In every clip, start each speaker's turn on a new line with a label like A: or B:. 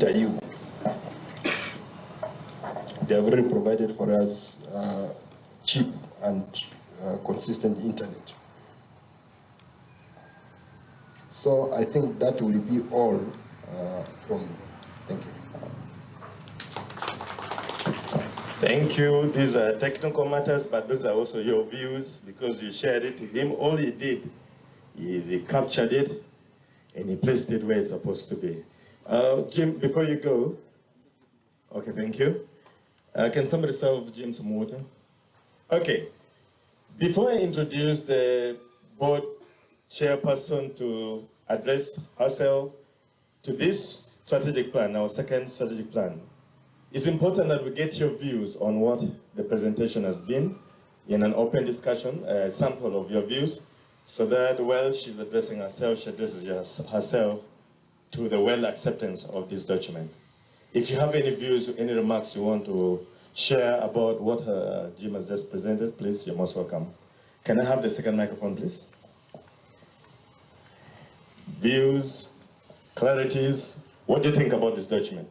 A: you. They have already provided for us cheap and consistent internet. So I think that will be all from me. Thank you.
B: Thank you. These are technical matters, but those are also your views because you shared it to him. All he did is he captured it and he placed it where it's supposed to be. Jim, before you go, okay, thank you. Can somebody serve Jim some water? Okay. Before I introduce the board chairperson to address herself to this strategic plan, our second strategic plan, it's important that we get your views on what the presentation has been in an open discussion, a sample of your views, so that while she's addressing herself, she addresses herself to the well acceptance of this document. If you have any views, any remarks you want to share about what Jim has just presented, please, you're most welcome. Can I have the second microphone, please? Views, clarities, what do you think about this document?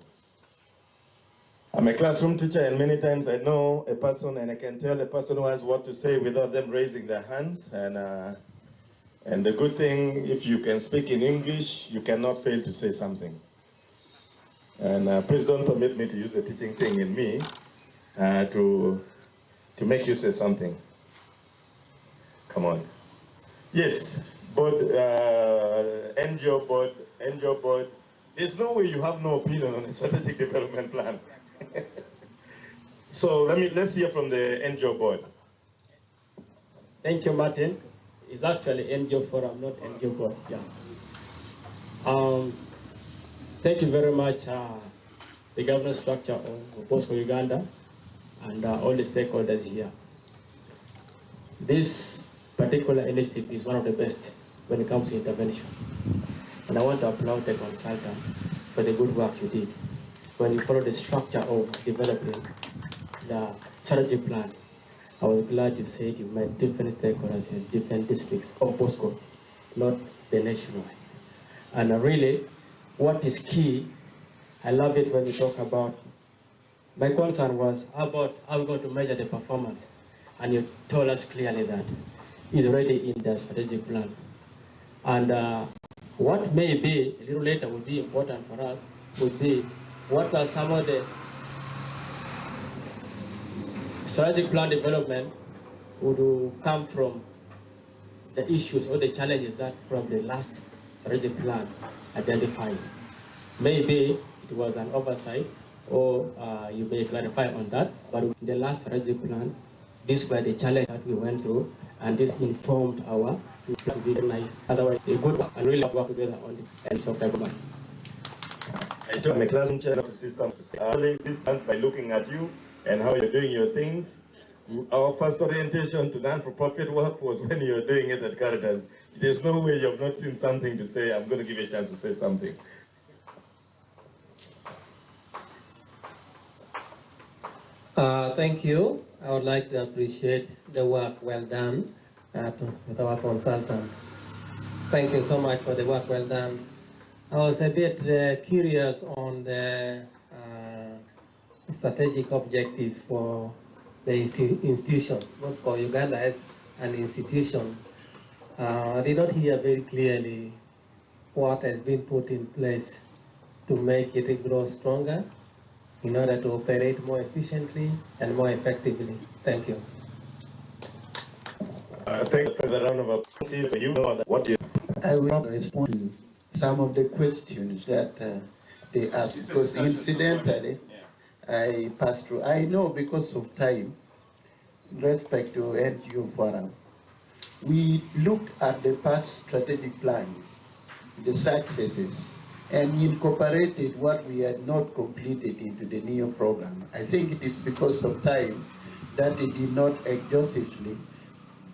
B: I'm a classroom teacher, and many times I know a person and I can tell a person who has what to say without them raising their hands. And the good thing, if you can speak in English, you cannot fail to say something. And please don't permit me to use the teaching thing in me to make you say something. Come on. Yes, board, NGO board. There's no way you have no opinion on a strategic development plan. So let's hear from the NGO board.
C: Thank you, Martin. It's actually NGO forum, not NGO board. Yeah. Thank you very much, the governance structure of BOSCO Uganda and all the stakeholders here. This particular initiative is one of the best when it comes to intervention. And I want to applaud the consultant for the good work you did when you follow the structure of developing the strategy plan. I was glad you said you met different stakeholders in different districts of BOSCO, not the nationwide. And really, what is key, I love it when you talk about, my concern was about how we're going to measure the performance. And you told us clearly that it's already in the strategic plan. And what may be, a little later, will be important for us, would be what are some of the strategic plan development would come from the issues or the challenges that from the last strategic plan identified. Maybe it was an oversight, or you may clarify on that, but in the last strategic plan, these were the challenges that we went through, and this informed our to be nice. Otherwise, a good work and really work together on it and talk about.
B: I told my classroom chair to see something by looking at you and how you're doing your things. Our first orientation to non-for-profit work was when you were doing it at Caritas. There's no way you have not seen something to say. I'm going to give you a chance to say something.
D: Thank you. I would like to appreciate the work well done with our consultant. Thank you so much for the work well done. I was a bit curious on the strategic objectives for the institution, BOSCO Uganda as an institution. I did not hear very clearly what has been put in place to make it grow stronger in order to operate more efficiently and more effectively. Thank you.
B: Thank you for the round of applause. You know what you.
E: I will not respond to some of the questions that they asked because incidentally I passed through. I know because of time, in respect to NGO Forum, we looked at the past strategic plan, the successes, and incorporated what we had not completed into the NEO program. I think it is because of time that it did not exhaustively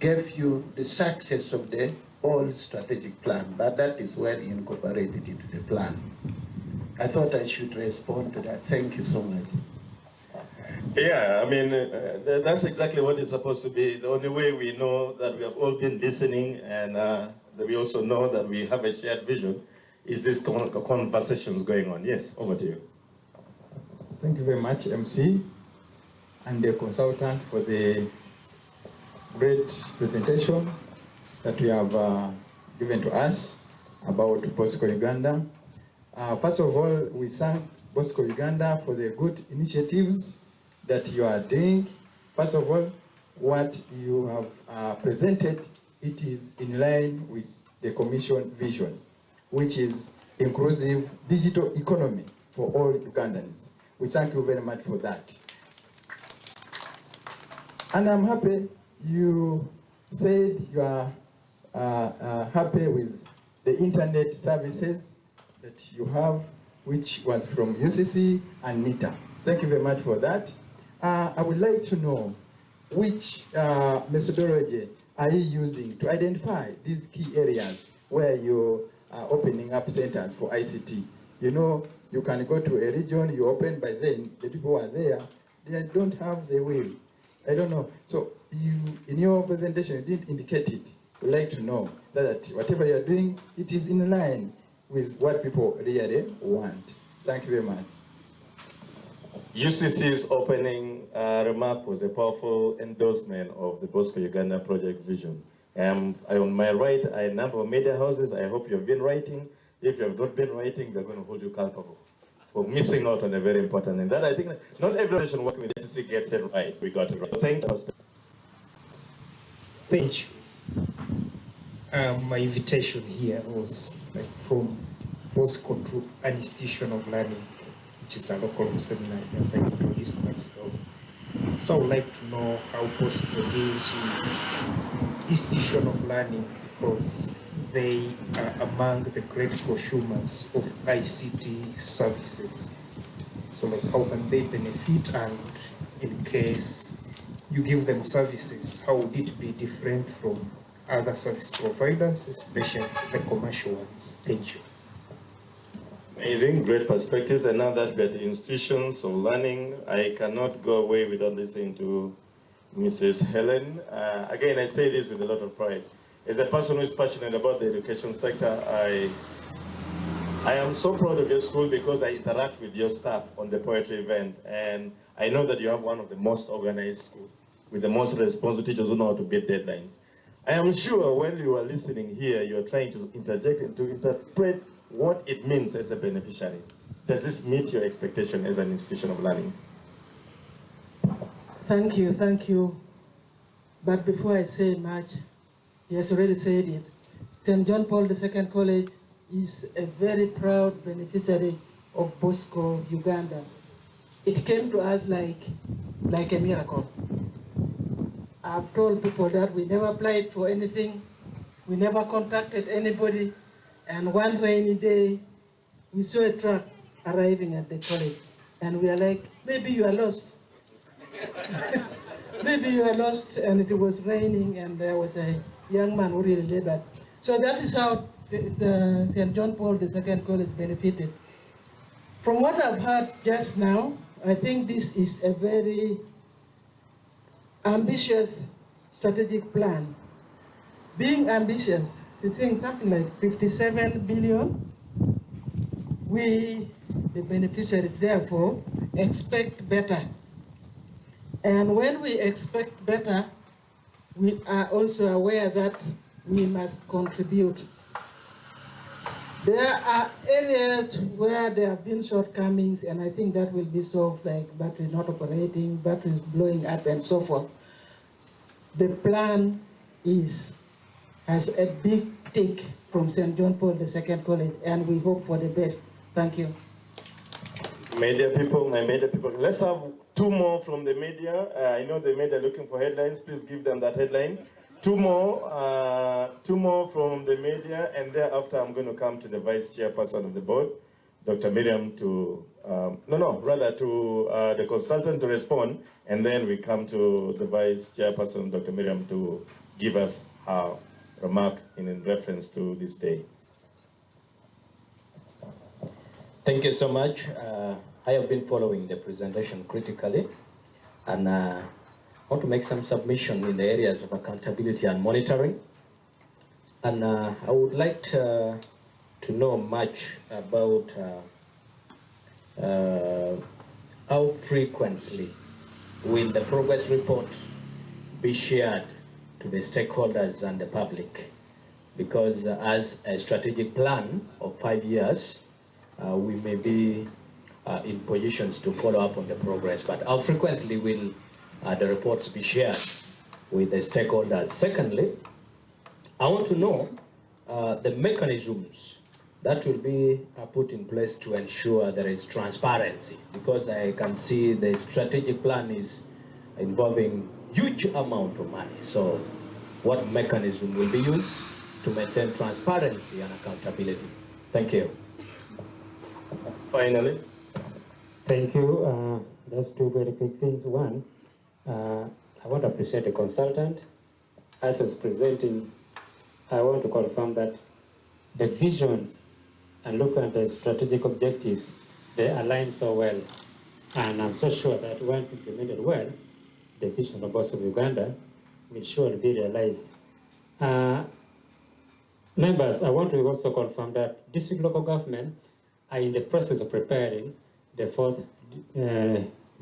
E: give you the success of the whole strategic plan, but that is well incorporated into the plan. I thought I should respond to that. Thank you so much.
B: Yeah, I mean, that's exactly what it's supposed to be. The only way we know that we have all been listening and that we also know that we have a shared vision is this conversations going on? Yes, over to you.
F: Thank you very much, MC, and the consultant for the great presentation that you have given to us about BOSCO Uganda. First of all, we thank BOSCO Uganda for the good initiatives that you are doing. First of all, what you have presented, it is in line with the Commission vision, which is inclusive digital economy for all Ugandans. We thank you very much for that. And I'm happy you said you are happy with the internet services that you have, which was from UCC and NITA. Thank you very much for that. I would like to know which methodology are you using to identify these key areas where you are opening up centers for ICT? You know, you can go to a region, you open, by then the people who are there, they don't have the will. I don't know. So you, in your presentation, you did indicate it. We'd like to know that whatever you're doing, it is in line with what people really want. Thank you very much.
B: UCC's opening remark was a powerful endorsement of the BOSCO Uganda project vision. On my right are a number of media houses. I hope you've been writing. If you have not been writing, they're going to hold you culpable for missing out on a very important. And that, I think, not every nation working with UCC gets it right. We got it right. Thank you.
G: Thank you. My invitation here was from BOSCO to an institution of learning, which is a local seminary, as I introduced myself. So I would like to know how BOSCO deals with institution of learning, because they are among the great consumers of ICT services. So how can they benefit, and in case you give them services, how would it be different from other service providers, especially the commercial ones? Thank you.
B: Amazing, great perspectives. And now that we're at the institutions of learning, I cannot go away without listening to Mrs. Helen. Again, I say this with a lot of pride. As a person who is passionate about the education sector, I am so proud of your school because I interact with your staff on the poetry event. And I know that you have one of the most organized schools with the most responsible teachers who know how to beat deadlines. I am sure when you are listening here, you're trying to interject and to interpret what it means as a beneficiary. Does this meet your expectation as an institution of learning?
H: Thank you, thank you. But before I say much, he has already said it. St. John Paul II College is a very proud beneficiary of BOSCO Uganda. It came to us like a miracle. I've told people that we never applied for anything, we never contacted anybody, and one rainy day, we saw a truck arriving at the college, and we are like, maybe you are lost. Maybe you are lost, and it was raining, and there was a young man who really labored. So that is how the St. John Paul II College benefited. From what I've heard just now, I think this is a very ambitious strategic plan. Being ambitious, it's saying something like 57 billion. We, the beneficiaries, therefore, expect better. And when we expect better, we are also aware that we must contribute. There are areas where there have been shortcomings, and I think that will be solved, like batteries not operating, batteries blowing up, and so forth. The plan has a big tick from St. John Paul II College, and we hope for the best. Thank you.
B: Media people, my media people, let's have two more from the media. I know the media are looking for headlines. Please give them that headline. Two more from the media, and thereafter I'm going to come to the vice chairperson of the board, Dr. Miriam, to the consultant to respond, and then we come to the vice chairperson, Dr. Miriam, to give us her remark in reference to this day.
I: Thank you so much. I have been following the presentation critically, and I want to make some submission in the areas of accountability and monitoring. And I would like to to know much about how frequently will the progress report be shared to the stakeholders and the public, because as a strategic plan of 5 years, we may be in positions to follow up on the progress, but how frequently will the reports be shared with the stakeholders? Secondly, I want to know the mechanisms that will be put in place to ensure there is transparency, because I can see the strategic plan is involving huge amount of money. So what mechanism will be used to maintain transparency and accountability? Thank you.
B: Finally.
J: Thank you. Just two very quick things. One, I want to appreciate the consultant. As was presenting, I want to confirm that the vision and look at the strategic objectives, they align so well. And I'm so sure that once implemented well, the vision of BOSCO Uganda will surely be realized. Members, I want to also confirm that district local government are in the process of preparing the 4th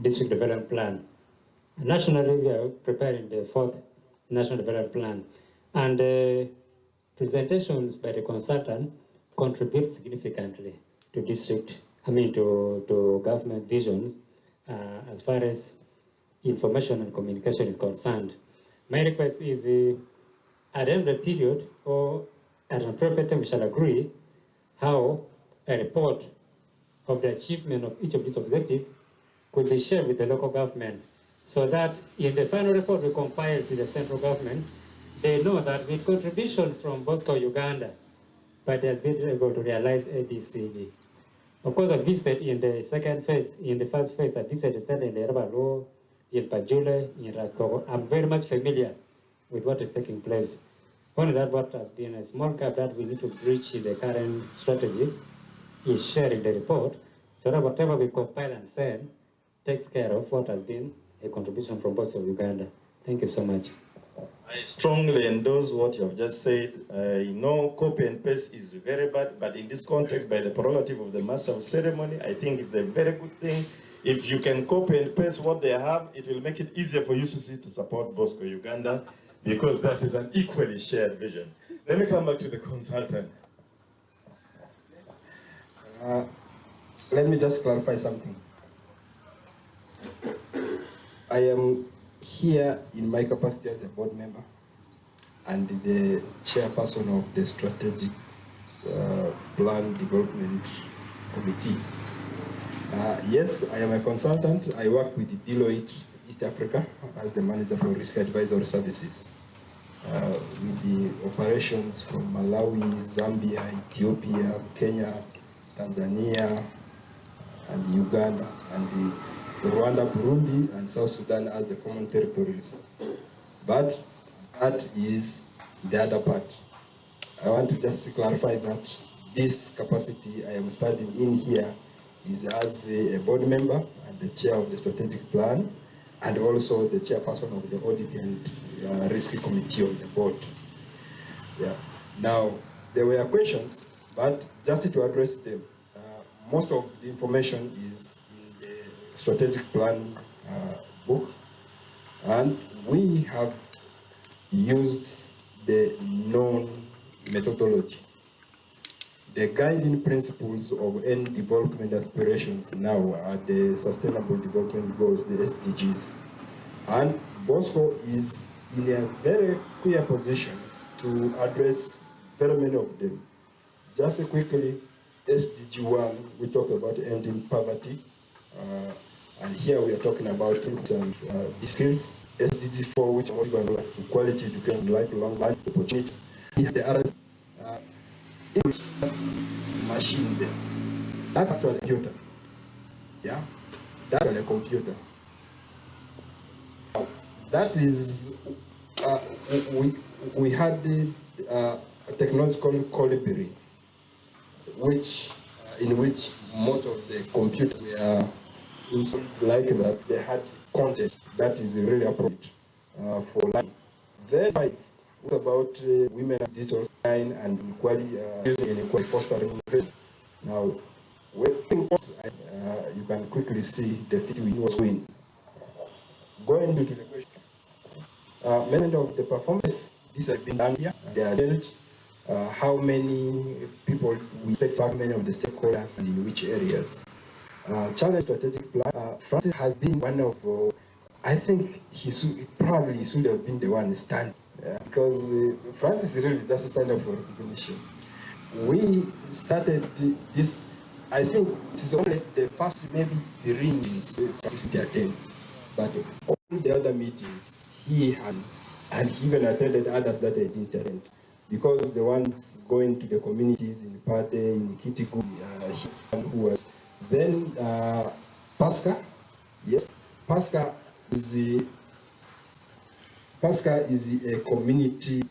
J: district development plan. Nationally, we are preparing the 4th national development plan. And the presentations by the consultant contribute significantly to to government visions as far as information and communication is concerned. My request is at the end of the period or at an appropriate time we shall agree how a report of the achievement of each of these objectives could be shared with the local government, so that in the final report we compile to the central government, they know that with contribution from BOSCO Uganda, but has been able to realize ABCD. Of course, I visited in the second phase. In the first phase, I visited in the Rabalo, in Pajule, in Rakobo. I'm very much familiar with what is taking place. Only that what has been a small gap that we need to breach in the current strategy is sharing the report, so that whatever we compile and send takes care of what has been a contribution from BOSCO Uganda. Thank you so much.
B: I strongly endorse what you have just said. I know copy and paste is very bad, but in this context, by the prerogative of the master of ceremony, I think it's a very good thing. If you can copy and paste what they have, it will make it easier for UCC to support BOSCO Uganda, because that is an equally shared vision. Let me come back to the consultant.
A: Let me just clarify something. I am here in my capacity as a board member and the chairperson of the Strategic Plan Development Committee. Yes, I am a consultant. I work with Deloitte East Africa as the manager for risk advisory services. With the operations from Malawi, Zambia, Ethiopia, Kenya, Tanzania, and Uganda, and Rwanda, Burundi, and South Sudan as the common territories. But that is the other part. I want to just clarify that this capacity I am standing in here is as a board member and the chair of the strategic plan, and also the chairperson of the audit and risk committee of the board. Yeah. Now, there were questions, but just to address them, most of the information is in the strategic plan book, and we have used the known methodology. The guiding principles of any development aspirations now are the Sustainable Development Goals, the SDGs. And BOSCO is in a very clear position to address very many of them. Just quickly, SDG 1, we talk about ending poverty. And here we are talking about these skills. SDG 4, which is quality education, lifelong learning opportunities. The RS machine there. That's actually a computer. Yeah? That's actually a computer. That is, we had a technology called Colibri, in which most of the computers were like that. They had content that is really appropriate for learning. Then What about women and digital design and equality, using inequality fostering innovation? Now, you can quickly see the fit we was doing. Going into the question, many of the performances, these have been done here. They are built. How many people we expect back, many of the stakeholders, and in which areas? Challenge strategic plan. Francis has been one of, I think he probably should have been the one standing, because Francis really doesn't stand up for recognition. We started this, I think this is only the first maybe 3 meetings Francis attended, but all the other meetings he had, and he even attended others that I didn't attend, because the ones going to the communities in Pade, in Kitiku, who was then Pasca. Yes, Pasca is a community,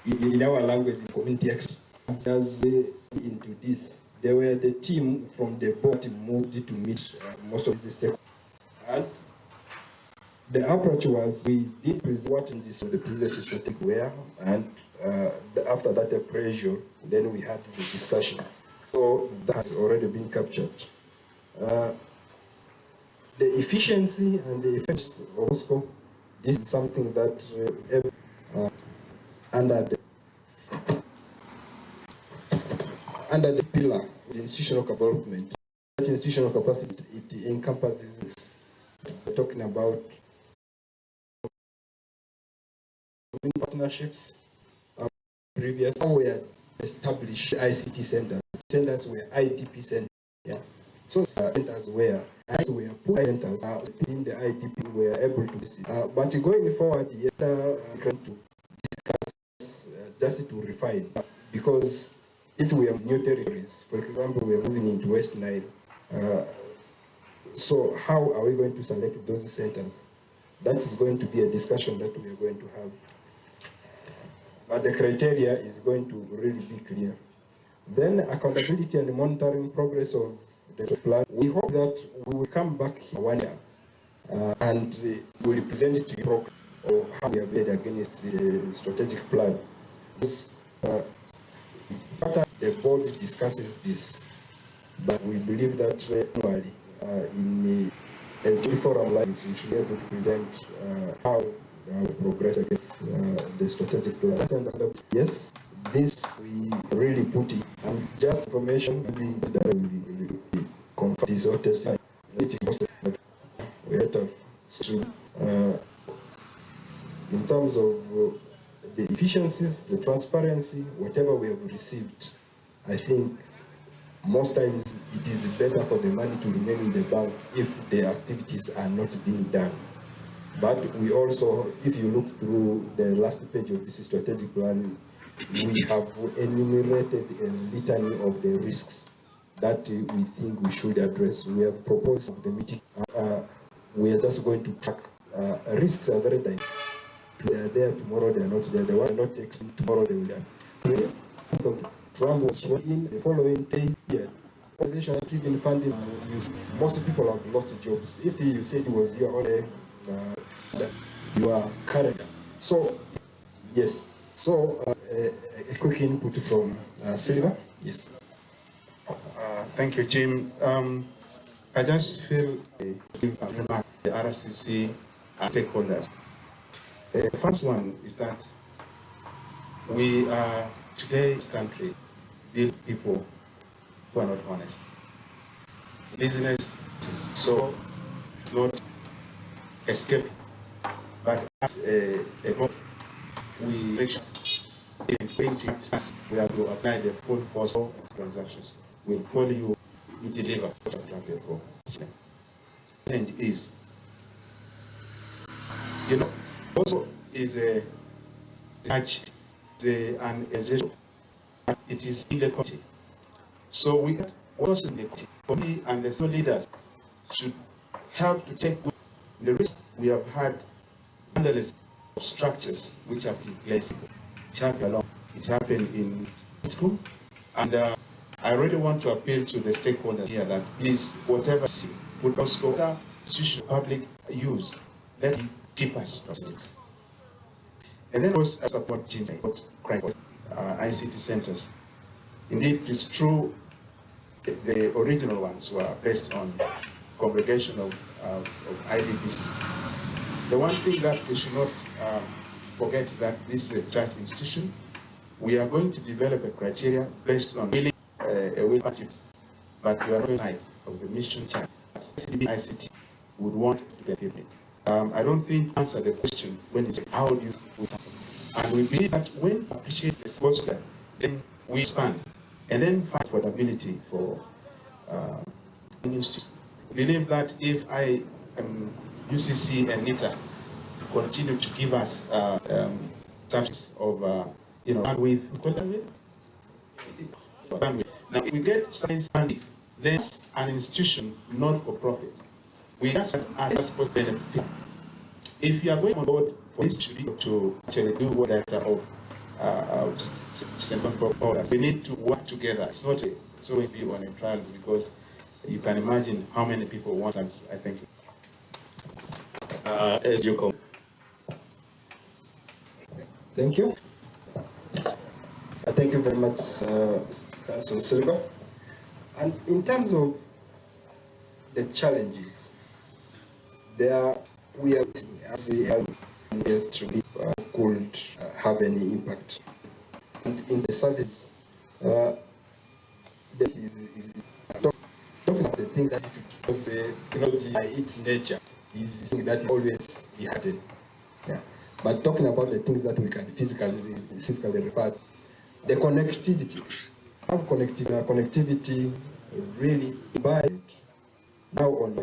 A: in our language, community expert. As into this, they were the team from the board moved to meet most of these stakeholders. And the approach was, we did present what in this the previous strategic were, and after that the pressure, then we had the discussions. So that has already been captured. The efficiency and the effects of BOSCO, this is something that under the pillar of the institutional development, that institutional capacity, it encompasses this. We're talking about partnerships. Previous were established ICT centers. Centers were IDP centers. Yeah. So centers were put centers in the IDP were able to see. But going forward, trying to discuss just to refine, because if we have new territories, for example, we are moving into West Nile. So how are we going to select those centers? That is going to be a discussion that we are going to have. But the criteria is going to really be clear. Then accountability and monitoring progress of the plan. We hope that we will come back here 1 year and we will present it to you or how we have made against the strategic plan. The board discusses this, but we believe that annually in a forum like this, we should be able to present how we progress against the strategic plan. And yes, this we really put in, and just information that we confirm this or testing. We have so in terms of the efficiencies, the transparency, whatever we have received, I think most times it is better for the money to remain in the bank if the activities are not being done. But we also, if you look through the last page of this strategic plan, we have enumerated a litany of the risks that we think we should address. We have proposed of the meeting. We are just going to track. Risks are very dynamic. They are there tomorrow, they are not there. They are not expecting tomorrow, they will be. Trump was in the following days here. Organization receiving funding, most people have lost jobs. If you said it was your own, you are current. So, yes. So, a quick input from Silva. Yes.
K: Thank you, Jim. I just feel the RFCC and stakeholders. The first one is that we are today's country deal with people who are not honest. Business is so not escape, but as a we in 20 years we have to apply the full force of transactions. We'll follow you, you deliver what I've done before. And is, you know, also is a touch, an exercise. It is in the country. So we also in the country. For me and the senior leaders should help to take the risk we have had vandalism of structures which have been placed. It happened in school, and I really want to appeal to the stakeholders here that please, whatever would BOSCO institution public use, let it keep us. And then also support teams, ICT centers. Indeed, it's true, the original ones were based on congregation of IDPs. The one thing that we should not forget is that this is a church institution. We are going to develop a criteria based on really a will partnership, but we are not side of the mission church. ICT would want to be given. I don't think answer the question when you say how do you and we believe that when we appreciate the sports club, then we expand and then find affordability for institutions. We believe that if UCC and NITA continue to give us service of bandwidth. Now, if we get science bandwidth, there's an institution not for profit. We just ask us for benefit. If you are going on board for this to actually do what director of we need to work together. It's not so will be on a trial because you can imagine how many people want us. I think.
B: As you come.
A: Thank you. Thank you very much, Councillor Silva. And in terms of the challenges, we are as a industry could have any impact. And in the service, talking about the thing that because technology by its nature is something that is always be happening. Yeah. But talking about the things that we can physically refer to, the connectivity, connectivity really by now on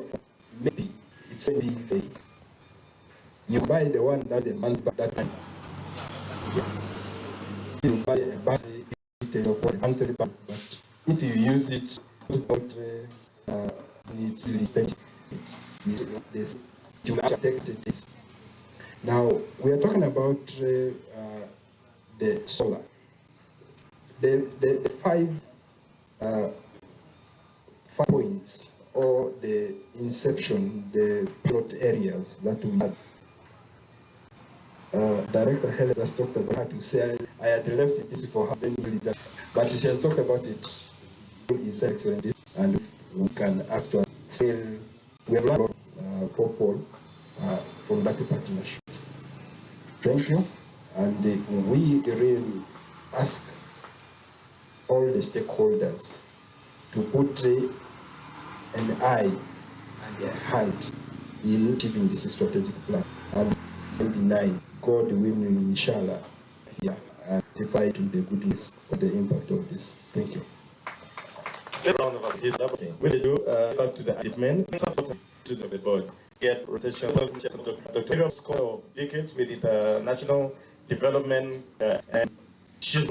A: maybe it's maybe you buy the one that the month back that time. Yeah. You buy a battery of monthly back, but if you use it, it's easily spent. You protect this. Now we are talking about the solar. The five points or the inception, the plot areas that we had. Director Helen has talked about how to say I had left this for her, but she has talked about it. It's excellent, and we can actually sell. We have a lot of people from that partnership. Thank you, and we really ask all the stakeholders to put an eye and a hand in achieving this strategic plan. And 29, God willing, inshallah, here and testify to the goodness of the impact of this. Thank you.
B: Round of applause. We do back to the admin to the board. Get rotation. Dr. Scholar of decades with international development and issues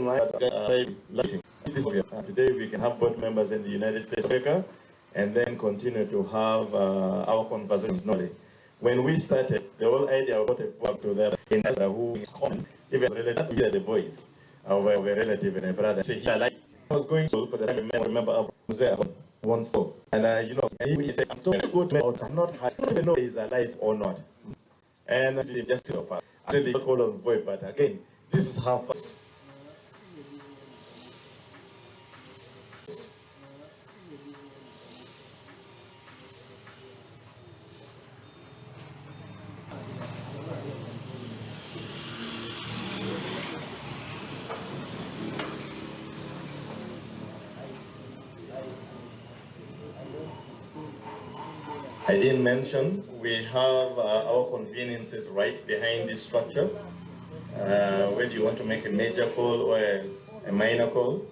B: today we can have board members in the United States of America and then continue to have our conversations. When we started, the whole idea of what a work to that in who is common, even related to the voice of a relative and a brother. So here, like I was going to for the time I remember I was there one store, and and he said, "I'm talking good man, I'm not hard. I don't even know he's alive or not." And I didn't just feel I didn't call on void, but again, this is how fast. I didn't mention, we have our conveniences right behind this structure. Whether you want to make a major call or a minor call.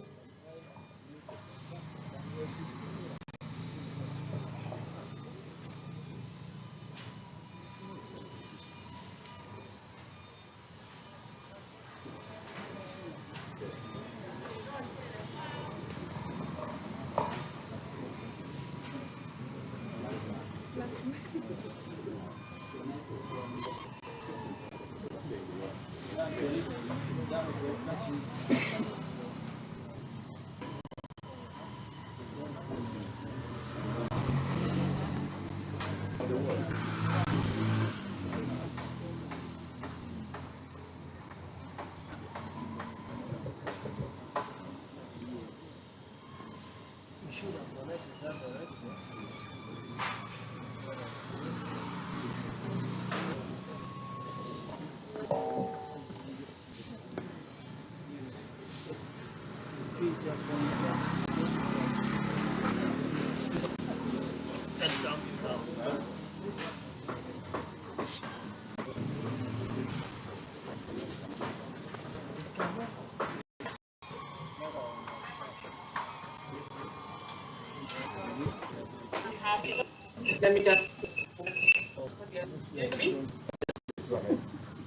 L: Let me just.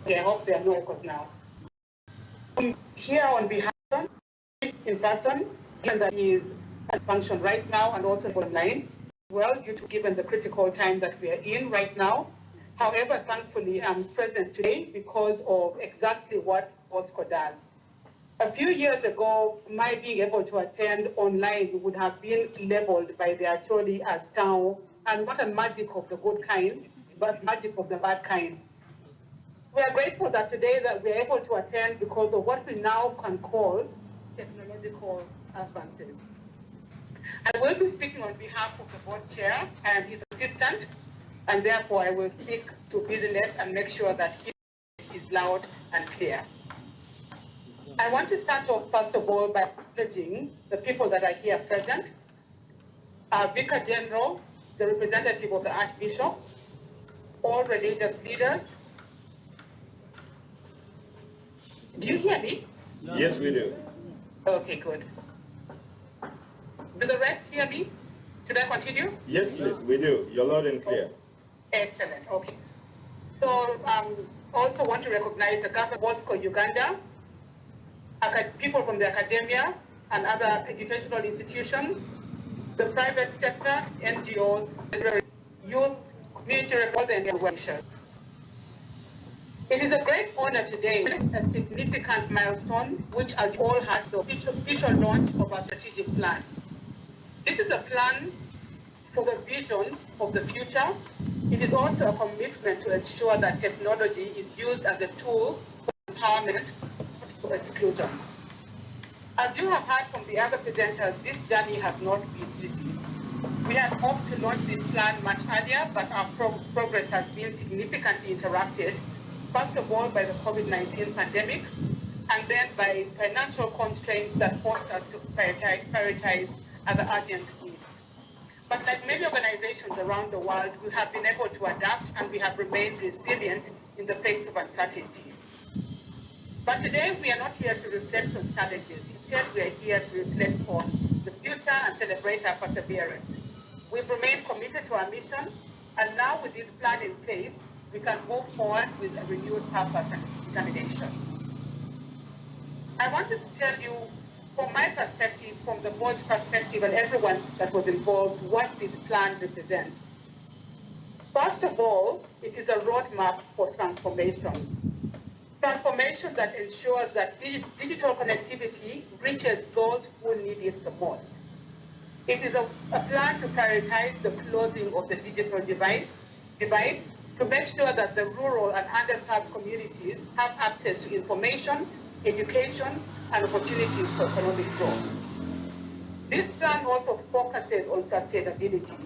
L: Okay, I hope there are no echoes now. Here on behalf of in person, given that he is at function right now and also online, well, due to given the critical time that we are in right now. However, thankfully, I'm present today because of exactly what BOSCO does. A few years ago, my being able to attend online would have been labeled by the attorney as town, and not a magic of the good kind, but magic of the bad kind. We are grateful that today that we are able to attend because of what we now can call technological advances. I will be speaking on behalf of the board chair and his assistant, and therefore I will speak to business and make sure that he is loud and clear. I want to start off, first of all, by acknowledging the people that are here present. Our Vicar General, the representative of the Archbishop, all religious leaders. Do you hear me?
B: Yes, we do.
L: Okay, good. Do the rest hear me? Should I continue?
B: Yes, please, we do. You're loud and clear.
L: Excellent, okay. So also want to recognize the government of BOSCO Uganda, people from the academia and other educational institutions, the private sector, NGOs, youth, military, and workers. It is a great honor today, a significant milestone, which as you all had the official launch of our strategic plan. This is a plan for the vision of the future. It is also a commitment to ensure that technology is used as a tool for empowerment, not for exclusion. As you have heard from the other presenters, this journey has not been easy. We had hoped to launch this plan much earlier, but our progress has been significantly interrupted, first of all by the COVID-19 pandemic, and then by financial constraints that forced us to prioritize other urgent needs. But like many organizations around the world, we have been able to adapt and we have remained resilient in the face of uncertainty. But today we are not here to reflect on challenges. Instead, we are here to reflect on the future and celebrate our perseverance. We've remained committed to our mission, and now with this plan in place, we can move forward with a renewed purpose and determination. I wanted to tell you, from my perspective, from the board's perspective, and everyone that was involved, what this plan represents. First of all, it is a roadmap for transformation. Transformation that ensures that digital connectivity reaches those who need it the most. It is a plan to prioritize the closing of the digital divide to make sure that the rural and underserved communities have access to information, education, and opportunities for economic growth. This plan also focuses on sustainability.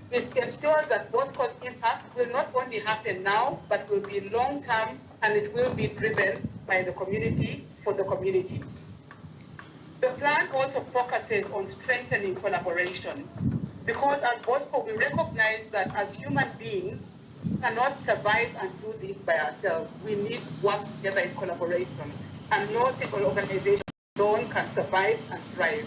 L: It ensures that BOSCO's impact will not only happen now, but will be long-term, and it will be driven by the community for the community. The plan also focuses on strengthening collaboration, because at BOSCO we recognize that as human beings, we cannot survive and do this by ourselves. We need work together in collaboration, and no single organization alone can survive and thrive.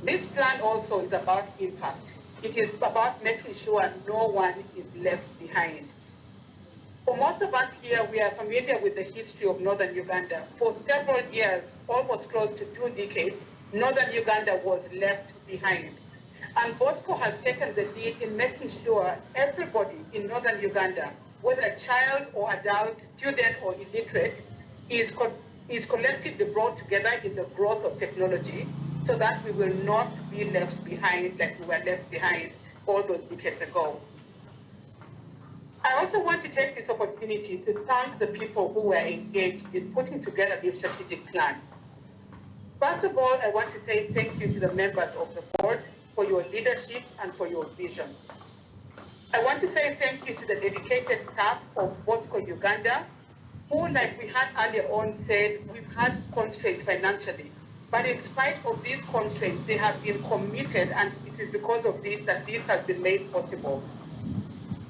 L: This plan also is about impact. It is about making sure no one is left behind. For most of us here, we are familiar with the history of Northern Uganda. For several years, almost close to 2 decades, Northern Uganda was left behind. And BOSCO has taken the lead in making sure everybody in Northern Uganda, whether a child or adult, student or illiterate, is collectively brought together in the growth of technology, so that we will not be left behind like we were left behind all those decades ago. I also want to take this opportunity to thank the people who were engaged in putting together this strategic plan. First of all, I want to say thank you to the members of the board for your leadership and for your vision. I want to say thank you to the dedicated staff of BOSCO Uganda, who, like we had earlier on said, we've had constraints financially. But in spite of these constraints, they have been committed, and it is because of this that this has been made possible.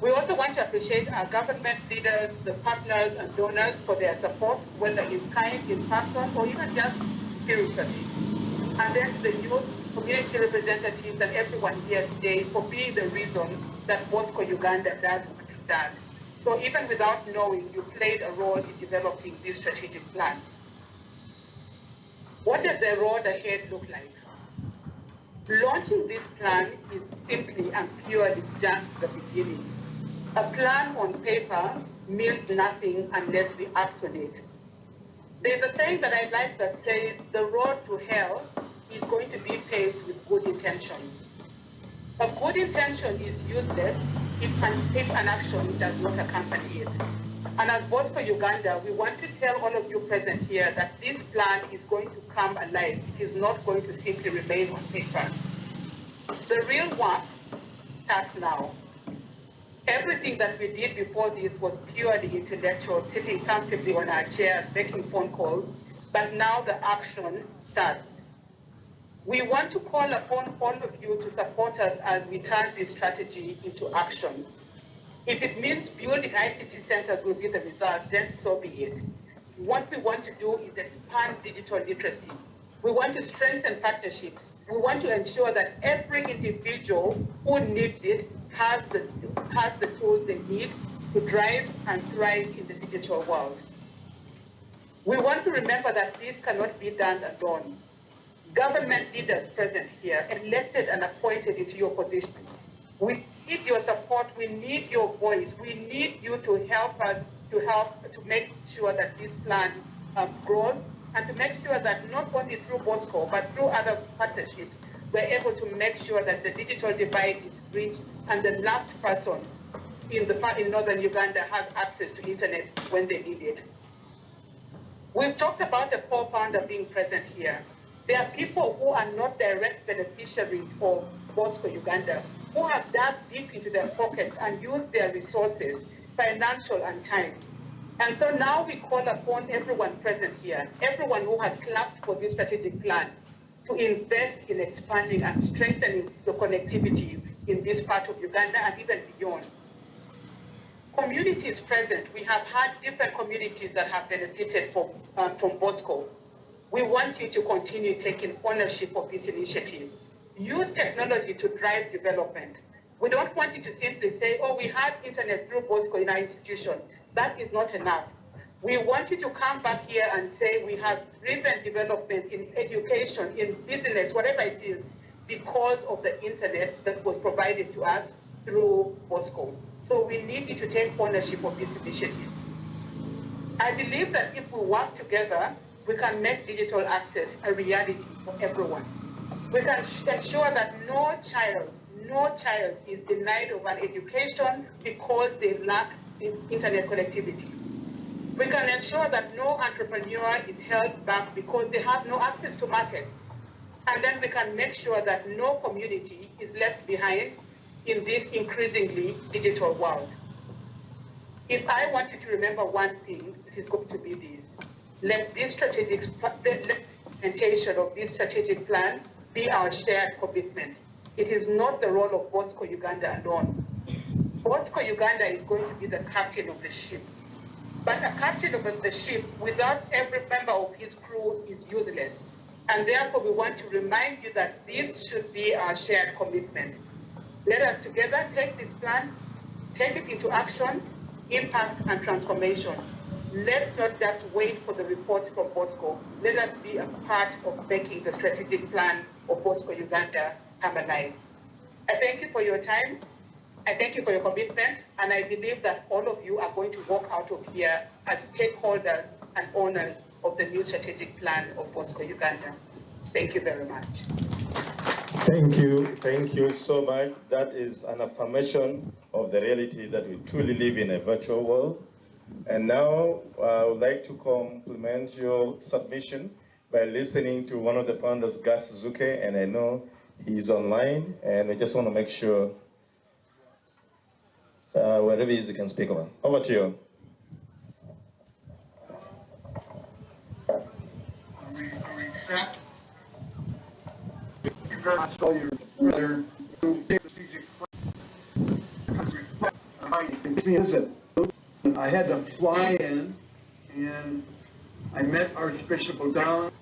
L: We also want to appreciate our government leaders, the partners and donors for their support, whether in kind, in person, or even just spiritually. And then to the youth, community representatives, and everyone here today for being the reason that BOSCO Uganda does what it does. So even without knowing, you played a role in developing this strategic plan. What does the road ahead look like? Launching this plan is simply and purely just the beginning. A plan on paper means nothing unless we act on it. There's a saying that I like that says, the road to hell is going to be paved with good intentions. A good intention is useless if an action does not accompany it. And as BOSCO Uganda, we want to tell all of you present here that this plan is going to come alive. It is not going to simply remain on paper. The real work starts now. Everything that we did before this was purely intellectual, sitting comfortably on our chairs, making phone calls, but now the action starts. We want to call upon all of you to support us as we turn this strategy into action. If it means building ICT centers will be the result, then so be it. What we want to do is expand digital literacy. We want to strengthen partnerships. We want to ensure that every individual who needs it has the tools they need to drive and thrive in the digital world. We want to remember that this cannot be done alone. Government leaders present here, elected and appointed into your position, we need your support, we need your voice, we need you to help us to make sure that this plan grows, and to make sure that not only through BOSCO, but through other partnerships, we're able to make sure that the digital divide is reached and the last person in northern Uganda has access to internet when they need it. We've talked about a co-founder being present here. There are people who are not direct beneficiaries of BOSCO Uganda, who have dug deep into their pockets and used their resources, financial and time. And so now we call upon everyone present here, everyone who has clapped for this strategic plan, to invest in expanding and strengthening the connectivity in this part of Uganda and even beyond. Communities present, we have had different communities that have benefited from BOSCO. We want you to continue taking ownership of this initiative. Use technology to drive development. We don't want you to simply say, oh, we had internet through BOSCO in our institution. That is not enough. We want you to come back here and say we have driven development in education, in business, whatever it is, because of the internet that was provided to us through BOSCO. So we need you to take ownership of this initiative. I believe that if we work together, we can make digital access a reality for everyone. We can ensure that no child is denied of an education because they lack internet connectivity. We can ensure that no entrepreneur is held back because they have no access to markets. And then we can make sure that no community is left behind in this increasingly digital world. If I want you to remember one thing, it is going to be this. Let this implementation of this strategic plan be our shared commitment. It is not the role of BOSCO Uganda alone. BOSCO Uganda is going to be the captain of the ship. But a captain of the ship without every member of his crew is useless. And therefore we want to remind you that this should be our shared commitment. Let us together take this plan, take it into action, impact and transformation. Let's not just wait for the reports from BOSCO. Let us be a part of making the strategic plan of BOSCO Uganda come alive. I thank you for your time. I thank you for your commitment, and I believe that all of you are going to walk out of here as stakeholders and owners of the new strategic plan of BOSCO Uganda. Thank you very much.
B: Thank you so much. That is an affirmation of the reality that we truly live in a virtual world. And now I would like to compliment your submission by listening to one of the founders, Gus Suzuki, and I know he's online, and I just want to make sure wherever he is, you can speak about. Over to you.
M: Are we set? Thank you very much, all your brother, strategic visit. I had to fly in, and I met Archbishop O'Donnell,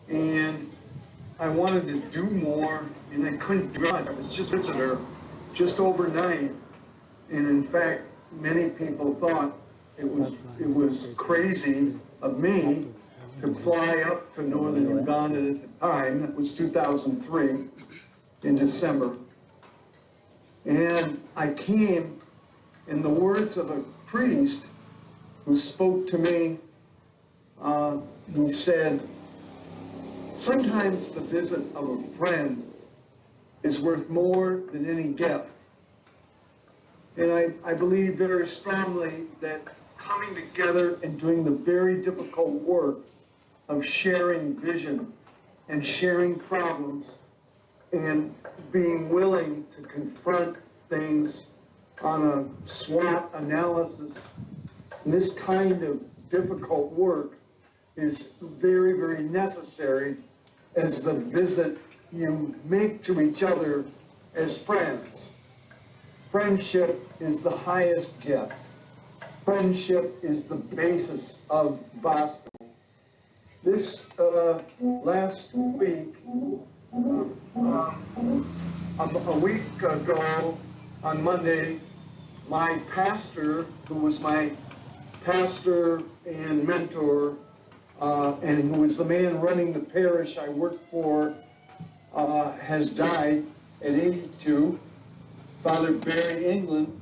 M: and I wanted to do more, and I couldn't do it. I was just a visitor, just overnight, and in fact, many people thought it was crazy of me to fly up to northern Uganda at the time. That was 2003, in December. And I came, in the words of a priest who spoke to me, he said, sometimes the visit of a friend is worth more than any gift. And I believe very strongly that coming together and doing the very difficult work of sharing vision and sharing problems and being willing to confront things on a SWOT analysis, this kind of difficult work is very, very necessary as the visit you make to each other as friends. Friendship is the highest gift. Friendship is the basis of BOSCO. This last week, a week ago on Monday, my pastor, who was my pastor and mentor, and who was the man running the parish I worked for, has died at 82, Father Barry England,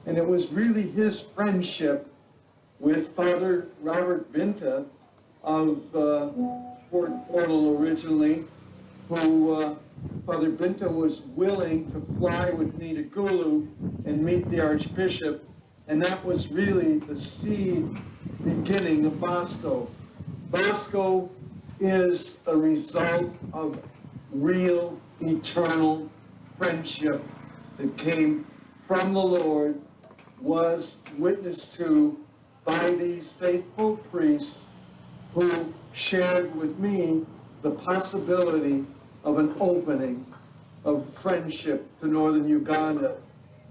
M: and it was really his friendship with Father Robert Binta of Port Portal originally, who Father Binta was willing to fly with me to Gulu and meet the Archbishop, and that was really the seed beginning of BOSCO. BOSCO is a result of real, eternal friendship that came from the Lord, was witnessed to by these faithful priests who shared with me the possibility of an opening of friendship to northern Uganda.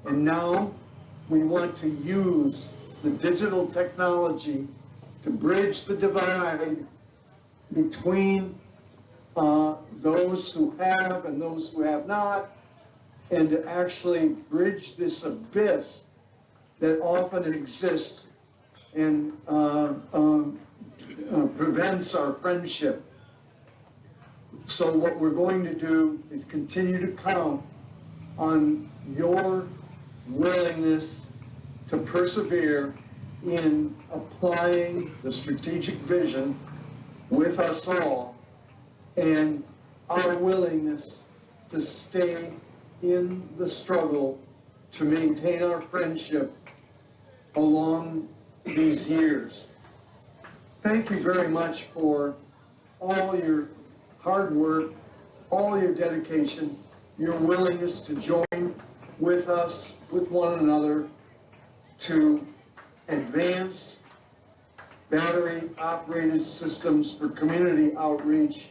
M: And now we want to use the digital technology to bridge the divide between those who have and those who have not, and to actually bridge this abyss that often exists and prevents our friendship. So what we're going to do is continue to count on your willingness to persevere in applying the strategic vision with us all, and our willingness to stay in the struggle to maintain our friendship along these years. Thank you very much for all your hard work, all your dedication, your willingness to join with us, with one another, to advance battery-operated systems for community outreach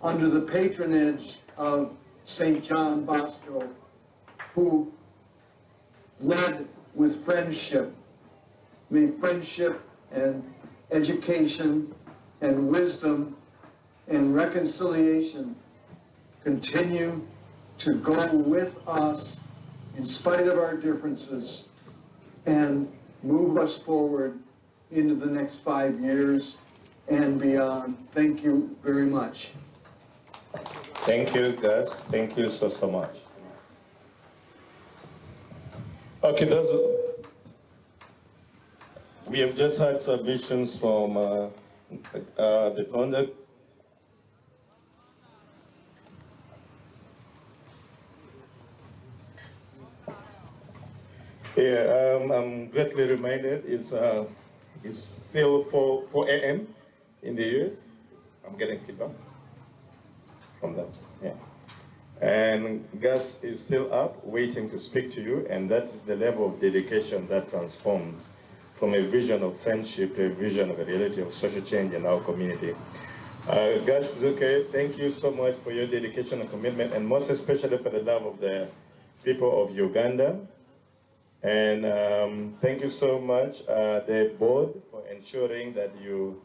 M: under the patronage of St. John Bosco, who led with friendship. May friendship and education and wisdom and reconciliation continue to go with us in spite of our differences and move us forward into the next 5 years and beyond. Thank you very much.
B: Thank you, Gus. Thank you so much. Okay, we have just had submissions from the founder. Yeah, I'm greatly reminded it's still 4 a.m. in the US. I'm getting feedback from that, yeah. And Gus is still up, waiting to speak to you, and that's the level of dedication that transforms from a vision of friendship to a vision of a reality of social change in our community. Gus Zuke, thank you so much for your dedication and commitment, and most especially for the love of the people of Uganda. And thank you so much, the board, for ensuring that you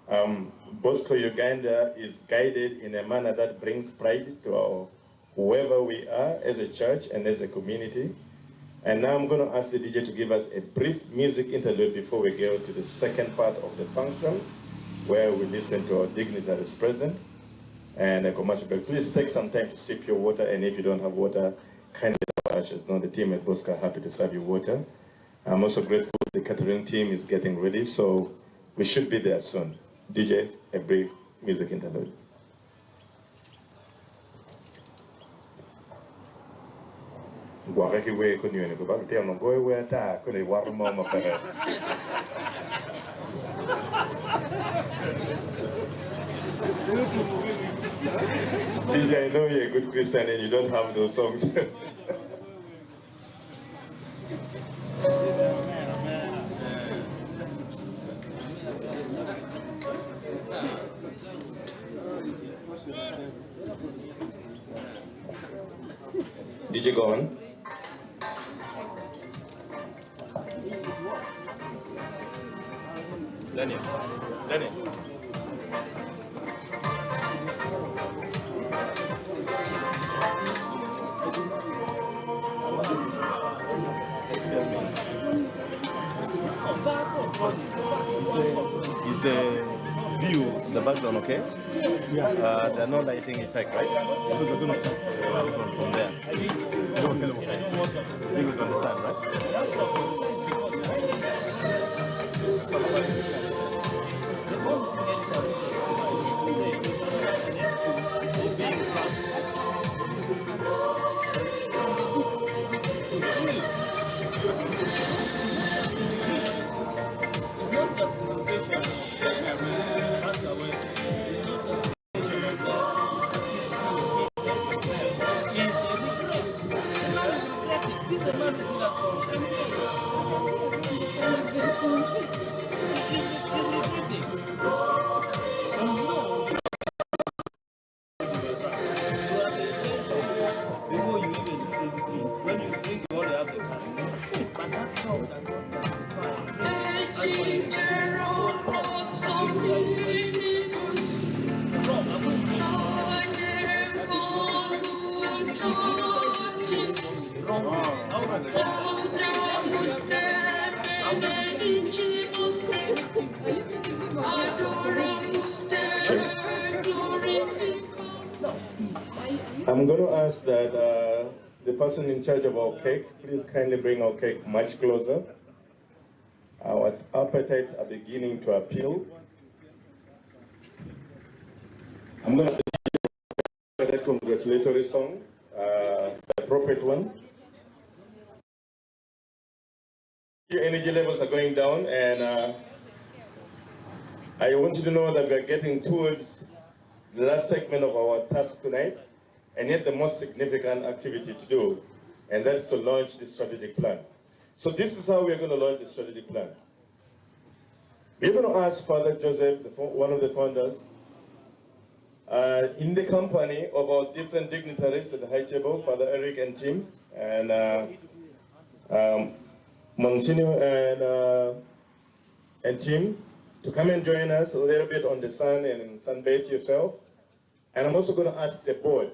B: BOSCO Uganda is guided in a manner that brings pride to whoever we are as a church and as a community. And now I'm going to ask the DJ to give us a brief music interlude before we go to the second part of the function, where we listen to our dignitaries present and a commercial break. Please take some time to sip your water, and if you don't have water, kindly let us know. The team at BOSCO are happy to serve you water. I'm also grateful the catering team is getting ready, so we should be there soon. DJs, a brief music interlude. DJ, I know you're a good Christian and you don't have those songs. DJ, go on. Lenny. Is the view in the background okay? Yeah. There are no lighting effect, right? From there. You will understand, right? I'm going to ask that the person in charge of our cake, please kindly bring our cake much closer. Our appetites are beginning to appeal. I'm going to ask the congratulatory song, the appropriate one. Your energy levels are going down, and I want you to know that we're getting towards the last segment of our task tonight, and yet the most significant activity to do, and that's to launch the strategic plan. So this is how we're going to launch the strategic plan. We're going to ask Father Joseph, one of the founders, in the company of our different dignitaries at the high table, Father Eric and Tim, and Monsignor and Tim, to come and join us a little bit on the sun and sunbathe yourself. And I'm also going to ask the board,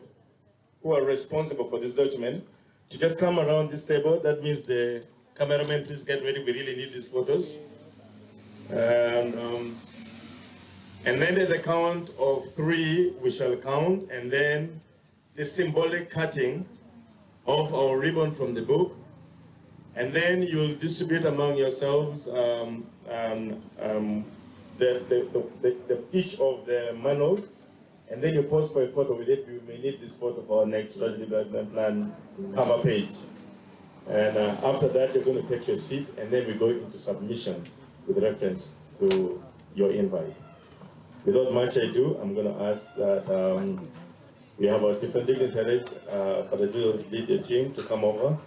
B: who are responsible for this document, to just come around this table. That means the cameraman, please get ready. We really need these photos. And then at the count of 3, we shall count, and then the symbolic cutting of our ribbon from the book. And then you'll distribute among yourselves each of the manuals, and then you pose for a photo with it. You may need this photo for our next strategy development plan cover page. And after that, you're going to take your seat, and then we go into submissions with reference to your invite. Without much ado, I'm going to ask that we have our different dignitaries, for the lead team to come over.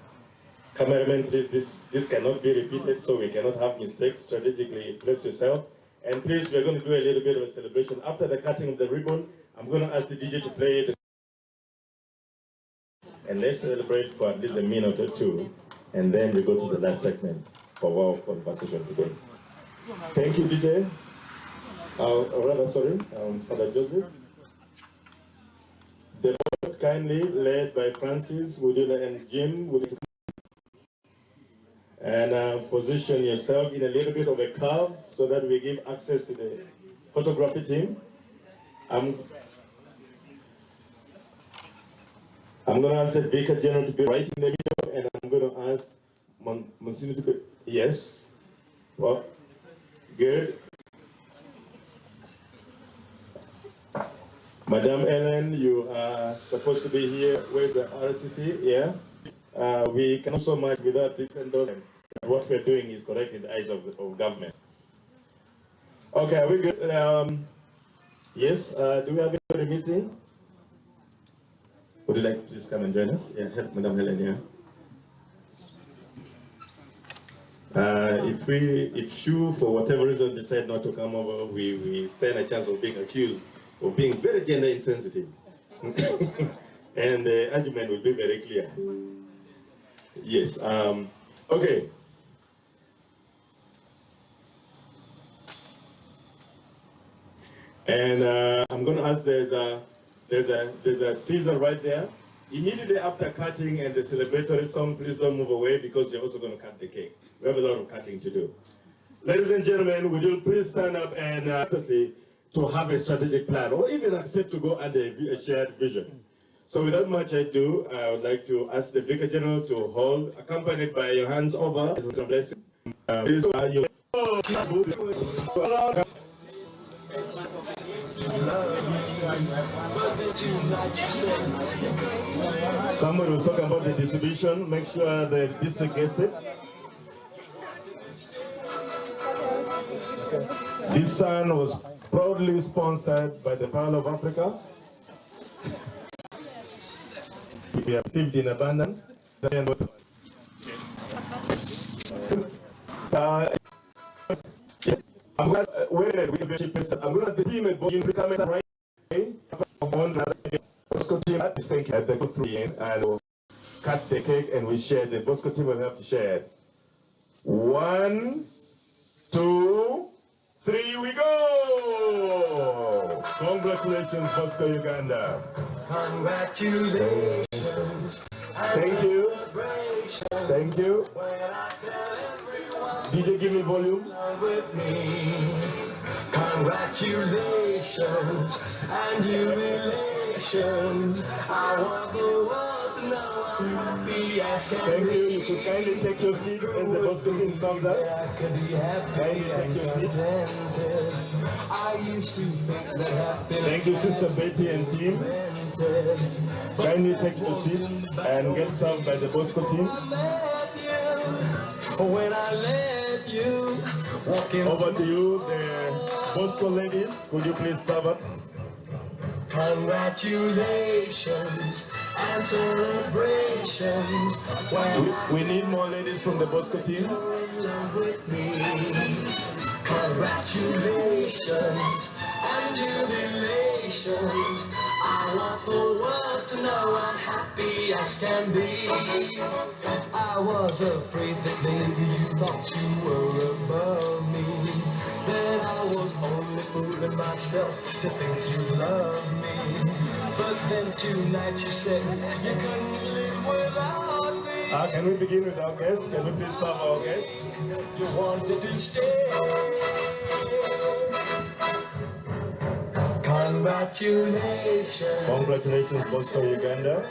B: Cameraman, please, this cannot be repeated, so we cannot have mistakes. Strategically, place yourself. And please, we're going to do a little bit of a celebration. After the cutting of the ribbon, I'm going to ask the DJ to play and let's celebrate for at least a minute or two, and then we go to the last segment for our conversation today. Thank you, DJ. Mr. Joseph. The board kindly led by Francis, and Jim, and position yourself in a little bit of a curve so that we give access to the photography team. I'm going to ask the Vicar General to be right in the middle, and I'm going to ask Monsignor to be, yes, well, good. Madam Ellen, you are supposed to be here with the RCC, yeah? We cannot so much without this endorsement. What we're doing is correct in the eyes of government. Okay, are we good? Yes, do we have anybody missing? Would you like to please come and join us? Yeah, Madam Helen, yeah. If you, for whatever reason, decide not to come over, we stand a chance of being accused of being very gender insensitive. And the argument will be very clear. Yes, okay. And I'm going to ask, there's a Caesar right there. Immediately after cutting and the celebratory song, please don't move away because you're also going to cut the cake. We have a lot of cutting to do. Ladies and gentlemen, would you please stand up and to have a strategic plan, or even accept to go under a shared vision. So without much ado, I would like to ask the Vicar General to hold, accompanied by your hands over. Somebody was talking about the distribution. Make sure the district gets it. This son was proudly sponsored by the Pearl of Africa. We have received in abundance. I'm going to ask the team at BOSCO right away. BOSCO team at this thing at the go through and we'll cut the cake and we share. The BOSCO team will have to share. 1, 2, 3, we go! Congratulations, BOSCO Uganda. Congratulations. Thank you. Thank you. DJ, give me volume. Congratulations and jubilations. I want the world to know I'm happy as can be. Thank you. You could kindly take your seats as the BOSCO team comes up. Kindly take your seats. I used to think that happiness. Thank you, Sister Betty and team. Kindly take your seats and get served by the BOSCO team. When I let you walk in. Over to you, the BOSCO ladies. Could you please serve us? Congratulations and celebrations. We need more ladies from the BOSCO team. Congratulations and jubilations. I want the world to know I'm happy as can be. I was afraid that maybe you thought you were above me. Then I was only fooling myself to think you loved me. But then tonight you said you couldn't live without me. Can we begin with our guests? Can we please serve our guests? You wanted to stay. Congratulations. Congratulations, BOSCO Uganda,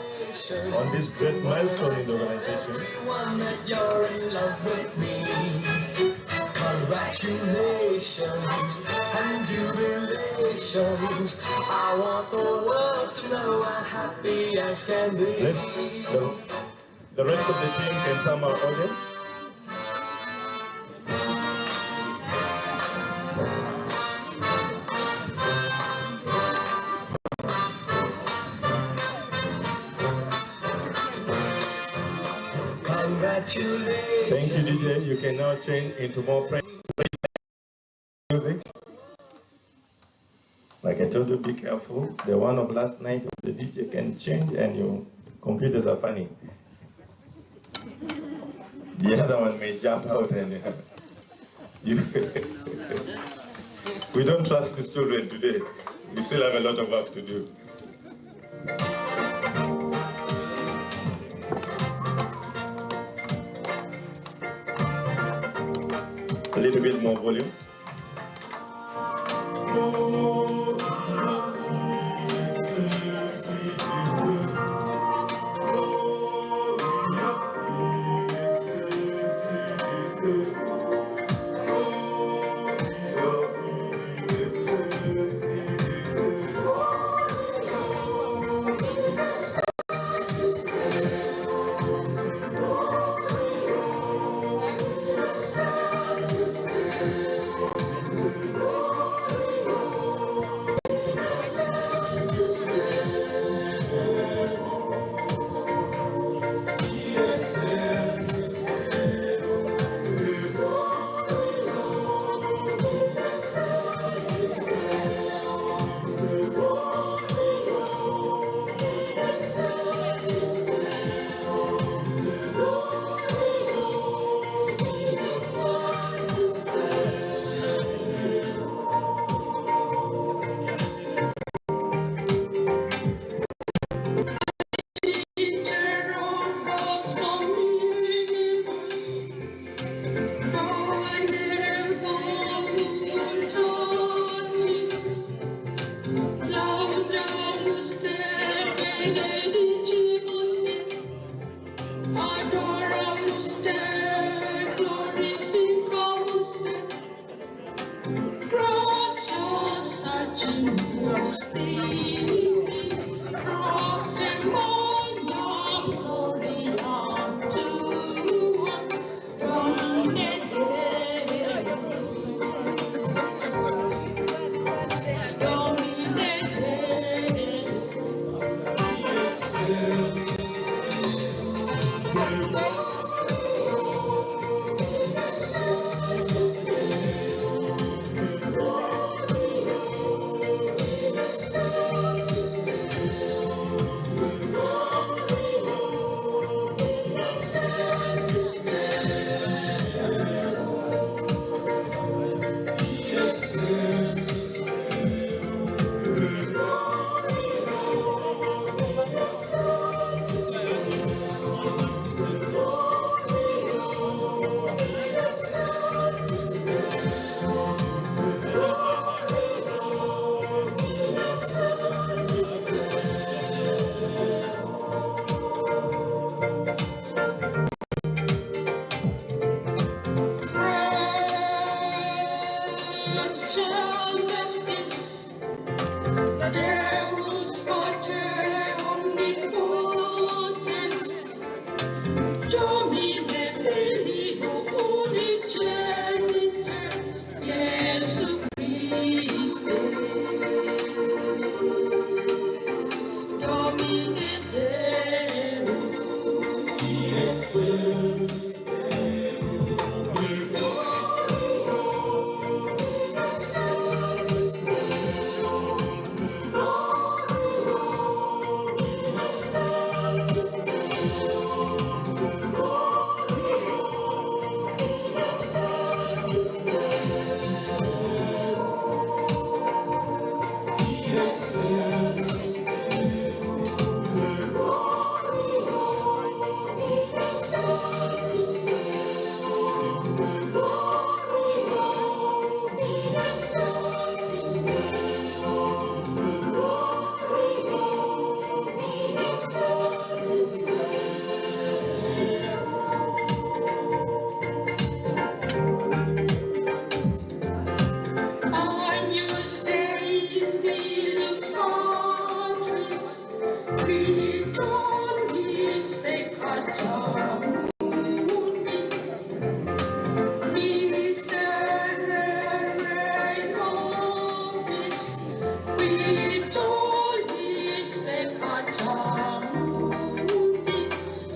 B: on this great milestone in the organization. Everyone that you're in love with me. Congratulations and jubilations. I want the world to know I'm happy as can be. The rest of the team can sum our audience. Thank you, DJ. You can now change into more music. Like I told you, be careful. The one of last night, the DJ can change and your computers are funny. The other one may jump out and you. We don't trust these children today. We still have a lot of work to do. A little bit more volume.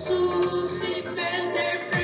N: Susi Pender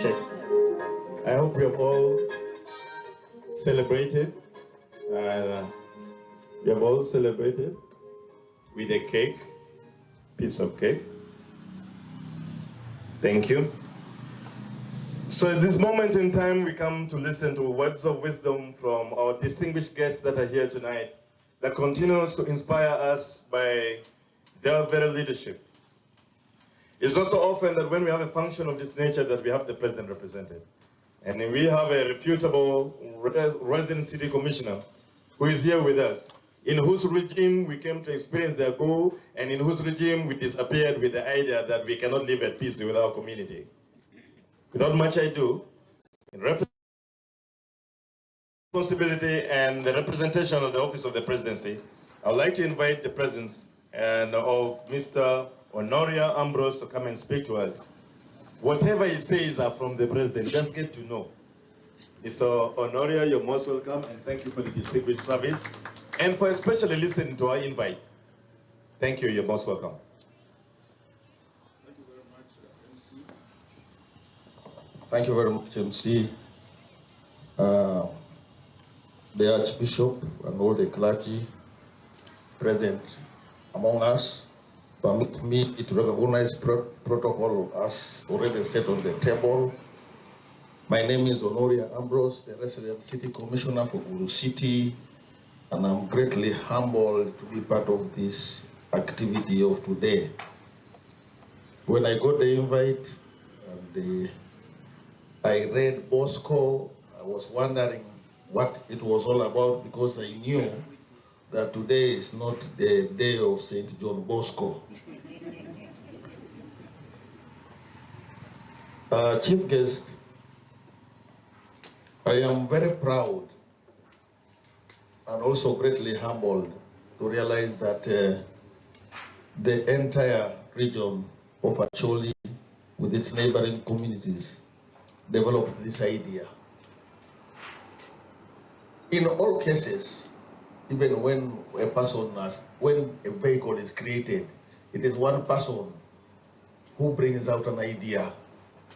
B: Check. I hope we have all celebrated. We have all celebrated with a cake, piece of cake. Thank you. So at this moment in time, we come to listen to words of wisdom from our distinguished guests that are here tonight that continues to inspire us by their very leadership. It's not so often that when we have a function of this nature that we have the president represented. And we have a reputable resident city commissioner who is here with us, in whose regime we came to experience their goal, and in whose regime we disappeared with the idea that we cannot live at peace with our community. Without much ado, in responsibility and the representation of the office of the presidency, I would like to invite the presence of Mr. Honoria Ambrose to come and speak to us. Whatever he says are from the president, just get to know. Mr. Honoria, you're most welcome, and thank you for the distinguished service, and for especially listening to our invite. Thank you, you're most welcome.
N: Thank you very much, MC. The Archbishop and all the clergy present among us, permit me to recognize protocol as already set on the table. My name is Honoria Ambrose, the resident city commissioner for Gulu City, and I'm greatly humbled to be part of this activity of today. When I got the invite and I read BOSCO, I was wondering what it was all about, because I knew that today is not the day of St. John Bosco. Chief guest, I am very proud and also greatly humbled to realize that the entire region of Acholi, with its neighboring communities, developed this idea. In all cases, even when when a vehicle is created, it is one person who brings out an idea,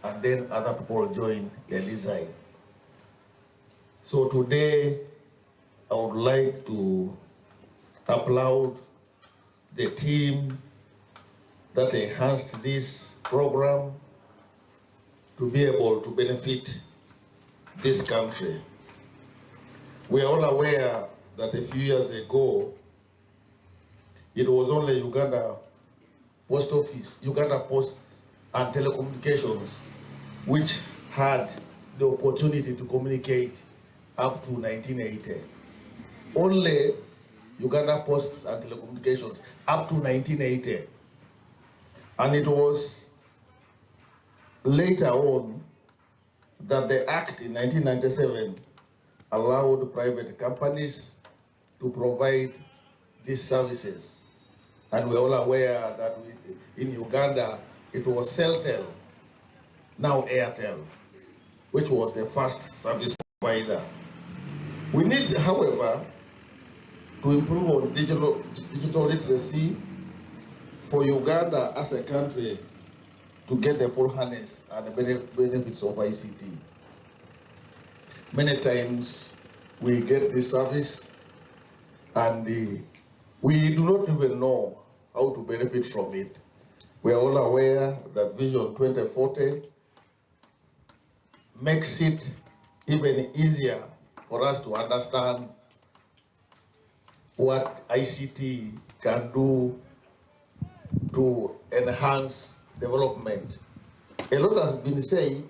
N: and then other people join the design. So today, I would like to applaud the team that enhanced this program to be able to benefit this country. We are all aware that a few years ago, it was only Uganda Post Office, Uganda Posts and Telecommunications, which had the opportunity to communicate up to 1980. Only Uganda Posts and Telecommunications up to 1980. And it was later on that the Act in 1997 allowed private companies to provide these services. And we're all aware that in Uganda, it was Celtel, now Airtel, which was the first service provider. We need, however, to improve on digital literacy for Uganda as a country to get the full harness and the benefits of ICT. Many times we get this service and we do not even know how to benefit from it. We are all aware that Vision 2040 makes it even easier for us to understand what ICT can do to enhance development. A lot has been said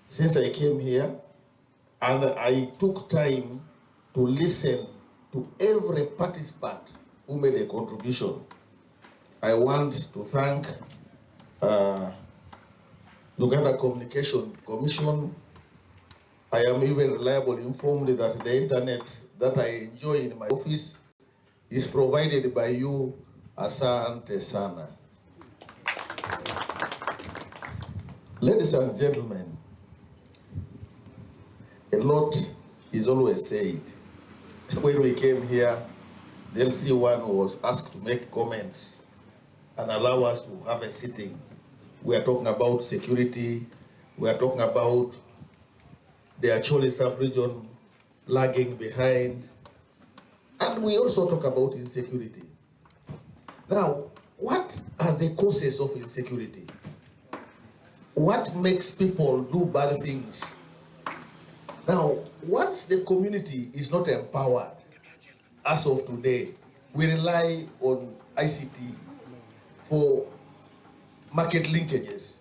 N: since I came here, and I took time to listen to every participant who made a contribution. I want to thank Uganda Communication Commission. I am even reliably informed that the internet that I enjoy in my office is provided by you. Asante sana. Ladies and gentlemen, a lot is always said. When we came here, the LC1 was asked to make comments and allow us to have a sitting. We are talking about security, we are talking about the Acholi sub-region lagging behind, and we also talk about insecurity. Now, what are the causes of insecurity? What makes people do bad things? Now, once the community is not empowered, as of today, we rely on ICT for market linkages.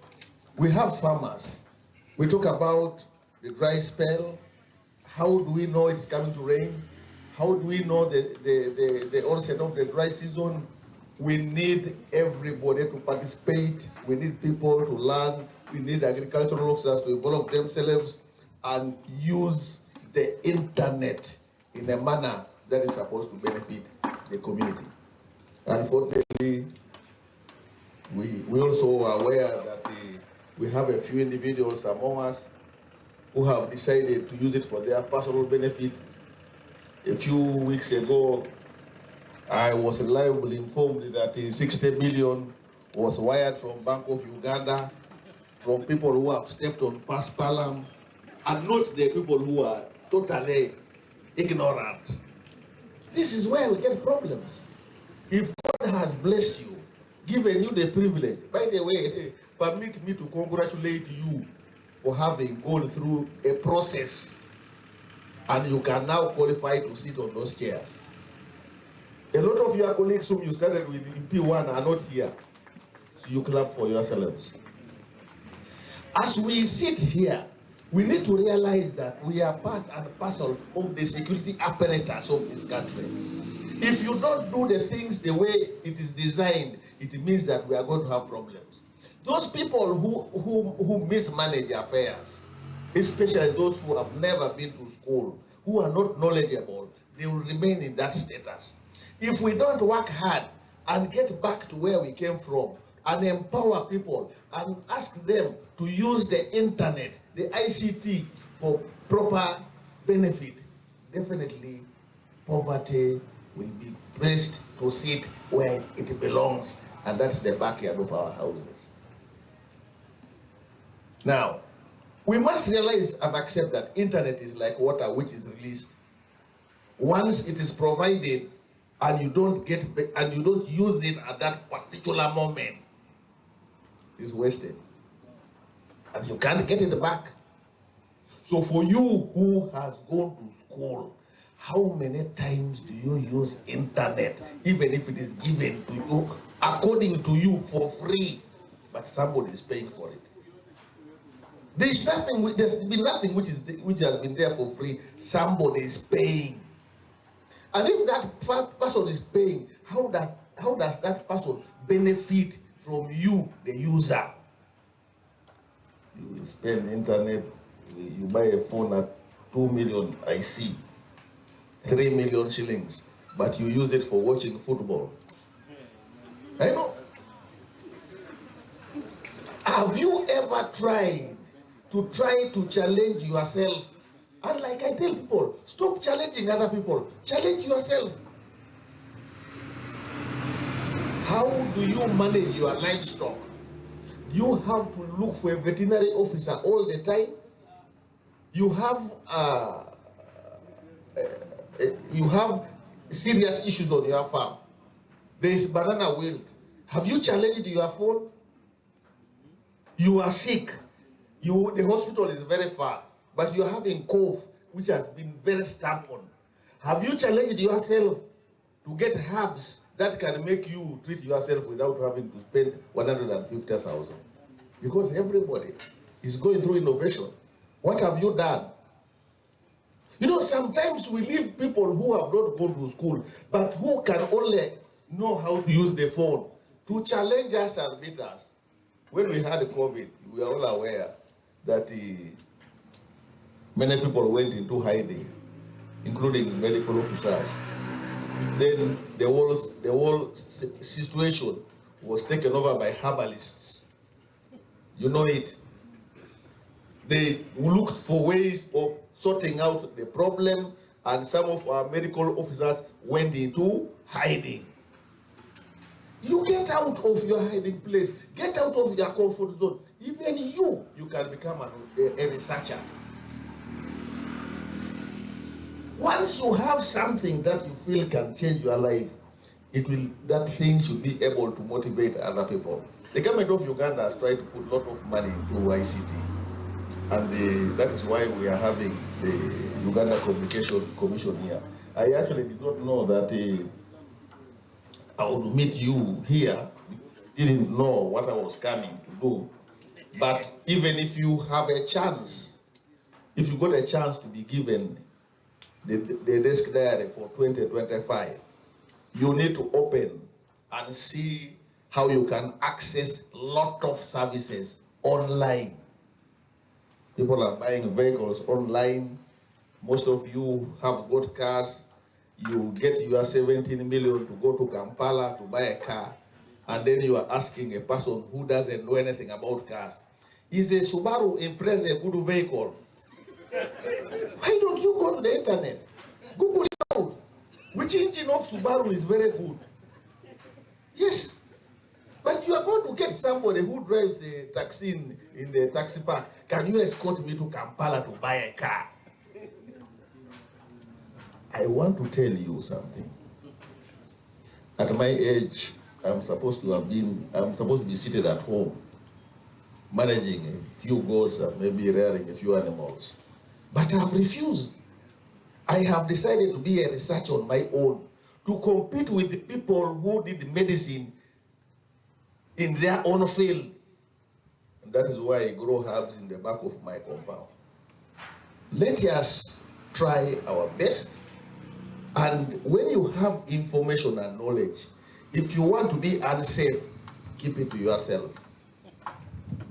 N: We have farmers. We talk about the dry spell. How do we know it's coming to rain? How do we know the onset of the dry season? We need everybody to participate. We need people to learn. We need agricultural officers to involve themselves and use the internet in a manner that is supposed to benefit the community. Unfortunately, we also are aware that we have a few individuals among us who have decided to use it for their personal benefit. A few weeks ago, I was reliably informed that 60 million was wired from Bank of Uganda, from people who have stepped on paspalam, and not the people who are totally ignorant. This is where we get problems. If God has blessed you, given you the privilege, by the way, permit me to congratulate you for having gone through a process, and you can now qualify to sit on those chairs. A lot of your colleagues whom you started with in P1 are not here, so you clap for yourselves. As we sit here, we need to realize that we are part and parcel of the security apparatus of this country. If you don't do the things the way it is designed, it means that we are going to have problems. Those people who mismanage affairs, especially those who have never been to school, who are not knowledgeable, they will remain in that status. If we don't work hard and get back to where we came from and empower people and ask them to use the internet, the ICT for proper benefit, definitely poverty will be placed to sit where it belongs, and that's the backyard of our houses. Now, we must realize and accept that internet is like water which is released. Once it is provided and you don't use it at that particular moment, it's wasted. And you can't get it back. So for you who has gone to school, how many times do you use internet, even if it is given to you, according to you, for free, but somebody is paying for it? There's been nothing which has been there for free. Somebody is paying. And if that person is paying, how does that person benefit from you, the user? You spend internet, you buy a phone at 2 million, I see, 3 million shillings, but you use it for watching football. I know. Have you ever tried to challenge yourself? And like I tell people, stop challenging other people, challenge yourself. How do you manage your livestock? You have to look for a veterinary officer all the time. you have serious issues on your farm. There is banana wilt. Have you challenged your phone? You are sick. The hospital is very far, but you are having cough, which has been very stubborn. Have you challenged yourself to get herbs that can make you treat yourself without having to spend 150,000? Because everybody is going through innovation. What have you done? You know, sometimes we leave people who have not gone to school, but who can only know how to use the phone to challenge us and beat us. When we had COVID, we are all aware that many people went into hiding, including medical officers. Then the whole situation was taken over by herbalists. You know it. They looked for ways of sorting out the problem, and some of our medical officers went into hiding. You get out of your hiding place, get out of your comfort zone. Even you can become a researcher. Once you have something that you feel can change your life, that thing should be able to motivate other people. The government of Uganda has tried to put a lot of money into ICT, and that is why we are having the Uganda Communication Commission here. I actually did not know that I would meet you here. Didn't know what I was coming to do. But even if you have a chance, if you got a chance to be given the desk diary for 2025, you need to open and see how you can access a lot of services online. People are buying vehicles online. Most of you have got cars. You get your 17 million to go to Kampala to buy a car, and then you are asking a person who doesn't know anything about cars, is the Subaru Impreza a good vehicle? Why don't you go to the internet? Google it out. Which engine of Subaru is very good? Yes. But you are going to get somebody who drives a taxi in the taxi park. Can you escort me to Kampala to buy a car? I want to tell you something. At my age, I'm supposed to be seated at home, managing a few goats and maybe rearing a few animals. But I have refused. I have decided to be a researcher on my own, to compete with the people who did medicine in their own field. And that is why I grow herbs in the back of my compound. Let us try our best. And when you have information and knowledge, if you want to be unsafe, keep it to yourself.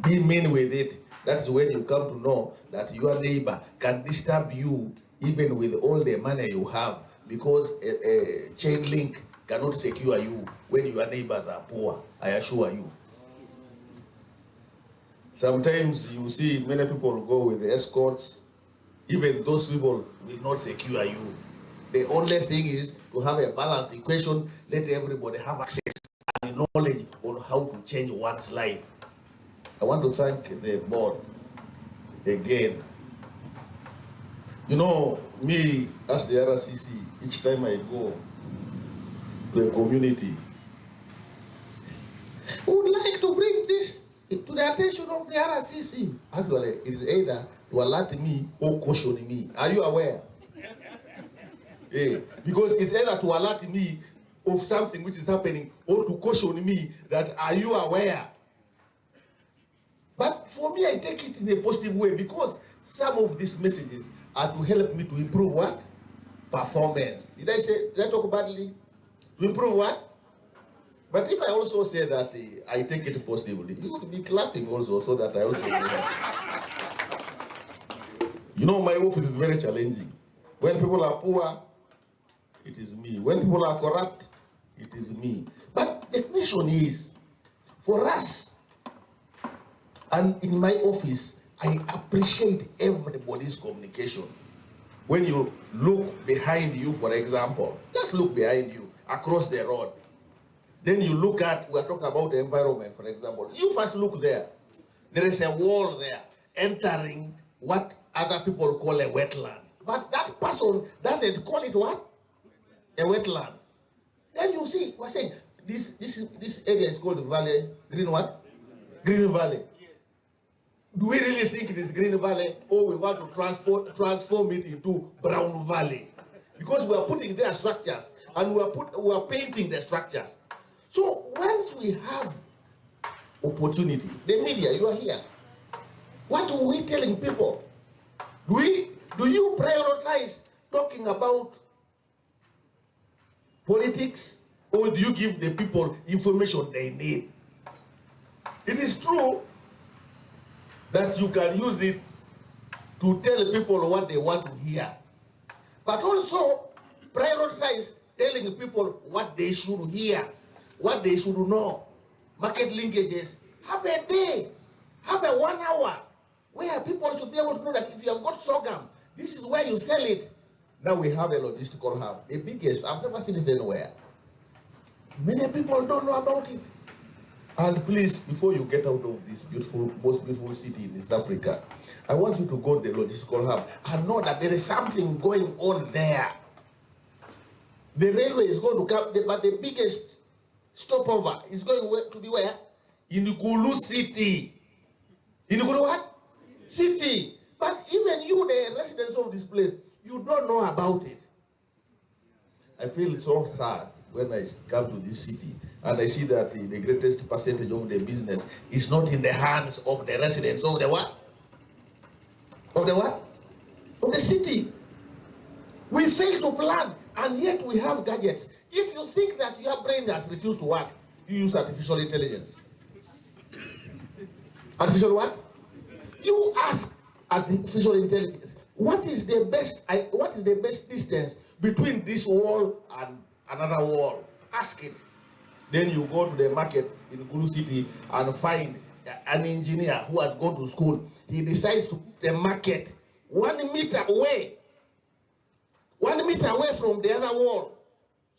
N: Be mean with it. That's when you come to know that your neighbor can disturb you even with all the money you have, because a chain link cannot secure you when your neighbors are poor, I assure you. Sometimes you see many people go with escorts. Even those people will not secure you. The only thing is to have a balanced equation, let everybody have access and knowledge on how to change one's life. I want to thank the board again. You know, me as the RCC, each time I go to a community, I would like to bring this to the attention of the RCC. Actually, it is either to alert me or caution me. Are you aware? Yeah, because it's either to alert me of something which is happening or to caution me that, are you aware? But for me, I take it in a positive way, because some of these messages are to help me to improve what? Performance. Did I talk badly? To improve what? But if I also say that I take it positively, you would be clapping also, so that I also do that. You know, my office is very challenging. When people are poor, it is me. When people are corrupt, it is me. But the question is, for us, and in my office, I appreciate everybody's communication. When you look behind you, for example, just look behind you, across the road. Then you look at, we're talking about the environment, for example. You first look there. There is a wall there, entering what other people call a wetland. But that person doesn't call it what? A wetland. Then you see, we're saying this area is called Valley, Green what? Green Valley. Do we really think it is Green Valley, or we want to transform it into Brown Valley? Because we are putting their structures and we are painting the structures. So once we have opportunity, the media, you are here. What are we telling people? Do you prioritize talking about politics, or do you give the people information they need? It is true that you can use it to tell people what they want to hear, but also prioritize telling people what they should hear, what they should know. Market linkages. Have a day, have a 1 hour where people should be able to know that if you have got sorghum, this is where you sell it. Now we have a logistical hub, the biggest. I've never seen it anywhere. Many people don't know about it. And please, before you get out of this beautiful, most beautiful city in East Africa, I want you to go to the logistical hub and know that there is something going on there. The railway is going to come, but the biggest stopover is going to be where? In Gulu City. In Gulu what? City. But even you, the residents of this place, you don't know about it. I feel so sad when I come to this city and I see that the greatest percentage of the business is not in the hands of the residents of the what? Of the what? Of the city. We fail to plan, and yet we have gadgets. If you think that your brain has refused to work, you use artificial intelligence. Artificial what? You ask artificial intelligence, what is the best distance between this wall and another wall? Ask it. Then you go to the market in Gulu City and find an engineer who has gone to school. He decides to put the market 1 meter away. 1 meter away from the other wall.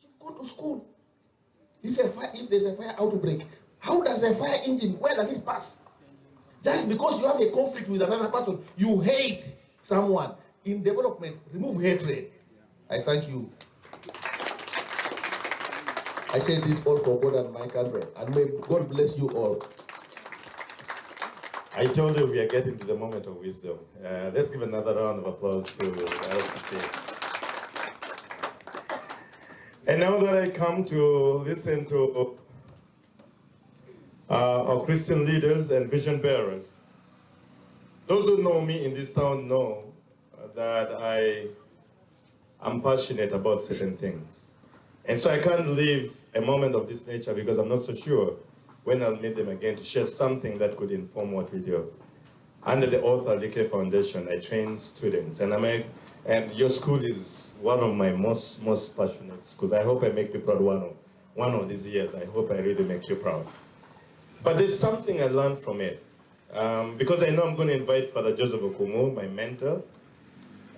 N: You go to school. If there's a fire outbreak, how does a fire engine, where does it pass? Just because you have a conflict with another person, you hate someone. In development, remove hatred. I thank you. I say this all for God and my country, and may God bless you all.
B: I told you we are getting to the moment of wisdom. Let's give another round of applause to LCC. And now that I come to listen to our Christian leaders and vision bearers, those who know me in this town know that I am passionate about certain things. And so I can't leave a moment of this nature because I'm not so sure when I'll meet them again to share something that could inform what we do. Under the Author Like Foundation, I train students, and your school is one of my most passionate schools. I hope I make you proud one of these years. I hope I really make you proud. But there's something I learned from it. Because I know I'm going to invite Father Joseph Okumu, my mentor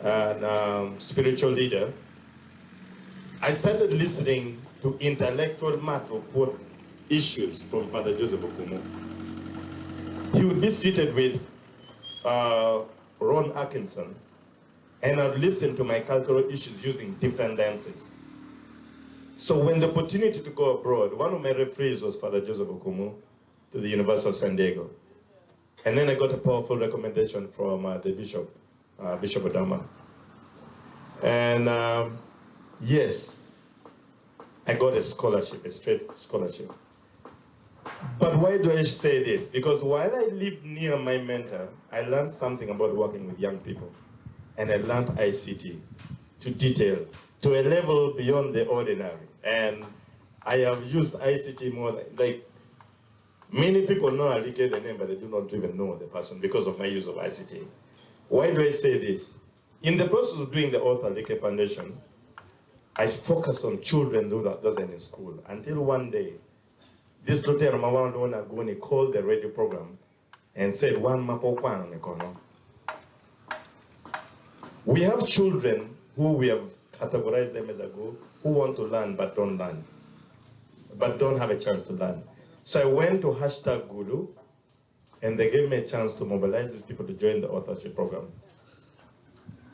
B: and spiritual leader. I started listening to intellectual matter report issues from Father Joseph Okumu. He would be seated with Ron Atkinson, and I'd listen to my cultural issues using different lenses. So when the opportunity to go abroad, one of my referees was Father Joseph Okumu to the University of San Diego. And then I got a powerful recommendation from the bishop, Bishop Adama. And yes, I got a scholarship, a straight scholarship. But why do I say this? Because while I lived near my mentor, I learned something about working with young people. And I learned ICT to detail, to a level beyond the ordinary. And I have used ICT more, like many people know Alike the name, but they do not even know the person because of my use of ICT. Why do I say this? In the process of doing the Author Like Foundation, I focused on children who wasn't in school until one day, this Dr. Mawandona Goni called the radio program and said, "One mapokwan on the corner." We have children who we have categorized them as a group who want to learn but don't learn, but don't have a chance to learn. So I went to #Gulu, and they gave me a chance to mobilize these people to join the authorship program.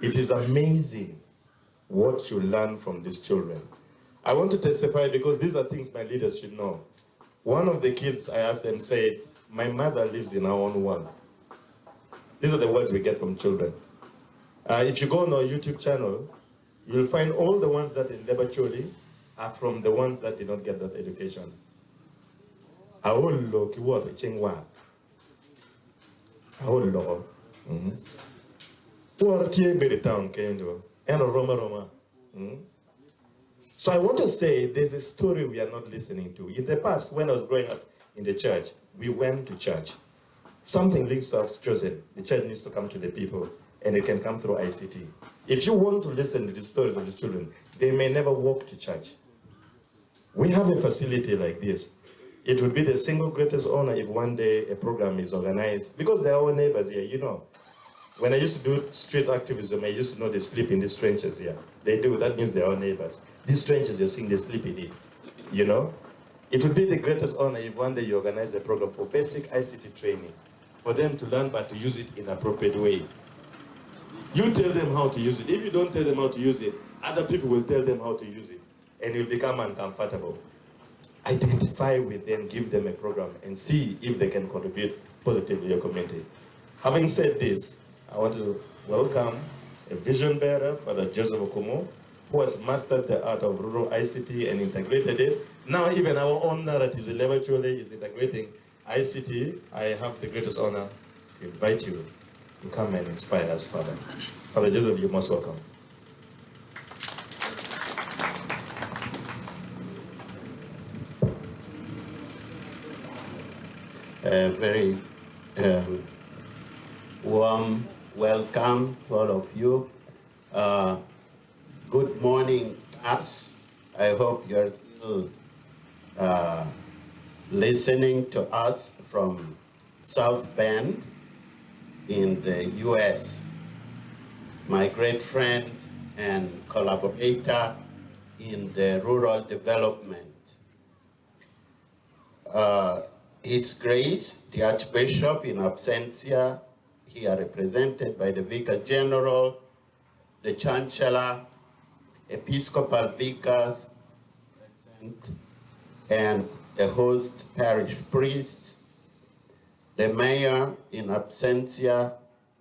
B: It is amazing what you learn from these children. I want to testify because these are things my leaders should know. One of the kids, I asked them, said, my mother lives in her own world. These are the words we get from children. If you go on our YouTube channel, you'll find all the ones that in Labor Choli are from the ones that did not get that education. Aolo kiwore chengwa. Aolo. Town kendo. And Roma. So I want to say there's a story we are not listening to. In the past, when I was growing up in the church, we went to church. Something needs to have chosen. The church needs to come to the people, and it can come through ICT. If you want to listen to the stories of these children, they may never walk to church. We have a facility like this. It would be the single greatest honor if one day a program is organized, because they're our neighbors here, you know. When I used to do street activism, I used to know they sleep in these trenches here. They do, that means they're our neighbors. These trenches you're seeing, they sleep in it, you know? It would be the greatest honor if one day you organize a program for basic ICT training, for them to learn but to use it in an appropriate way. You tell them how to use it. If you don't tell them how to use it, other people will tell them how to use it, and you'll become uncomfortable. Identify with them, give them a program, and see if they can contribute positively to your community. Having said this, I want to welcome a vision bearer, Father Joseph Okumo, who has mastered the art of rural ICT and integrated it. Now even our own narratives in Labor Choli is integrating ICT. I have the greatest honor to invite you to come and inspire us, Father. Father Joseph, you're most welcome.
E: Very warm welcome to all of you. Good morning, class. I hope you're still listening to us from South Bend in the US. My great friend and collaborator in the rural development. His Grace, the Archbishop in absentia, here represented by the Vicar General, the Chancellor, Episcopal Vicars present, and the host parish priests, the Mayor in absentia,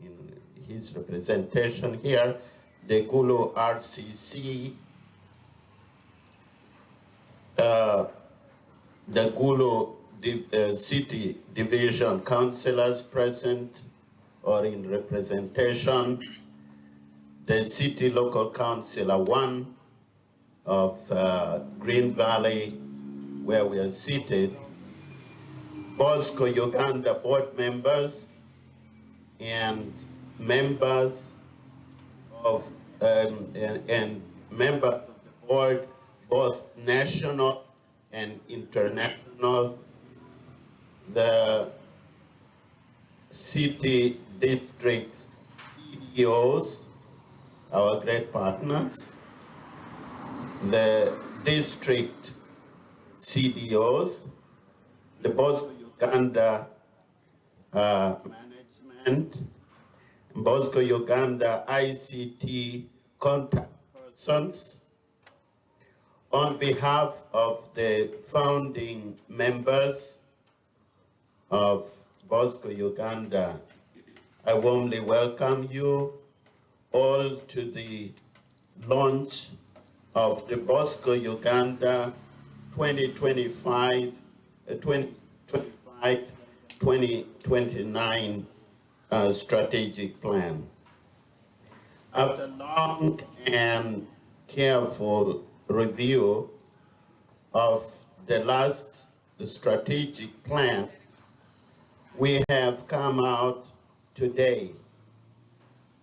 E: in his representation here, the Gulu RCC, the Gulu City Division councillors present or in representation, the City Local Councillor 1 of Green Valley, where we are seated, BOSCO Uganda board members, and members of and members of the board, both national and international, the city district CDOs, our great partners, the district CDOs, the BOSCO Uganda management, BOSCO Uganda ICT contact persons. On behalf of the founding members of BOSCO Uganda, I warmly welcome you all to the launch of the BOSCO Uganda 2025-2029 strategic plan. After long and careful review of the last strategic plan, we have come out today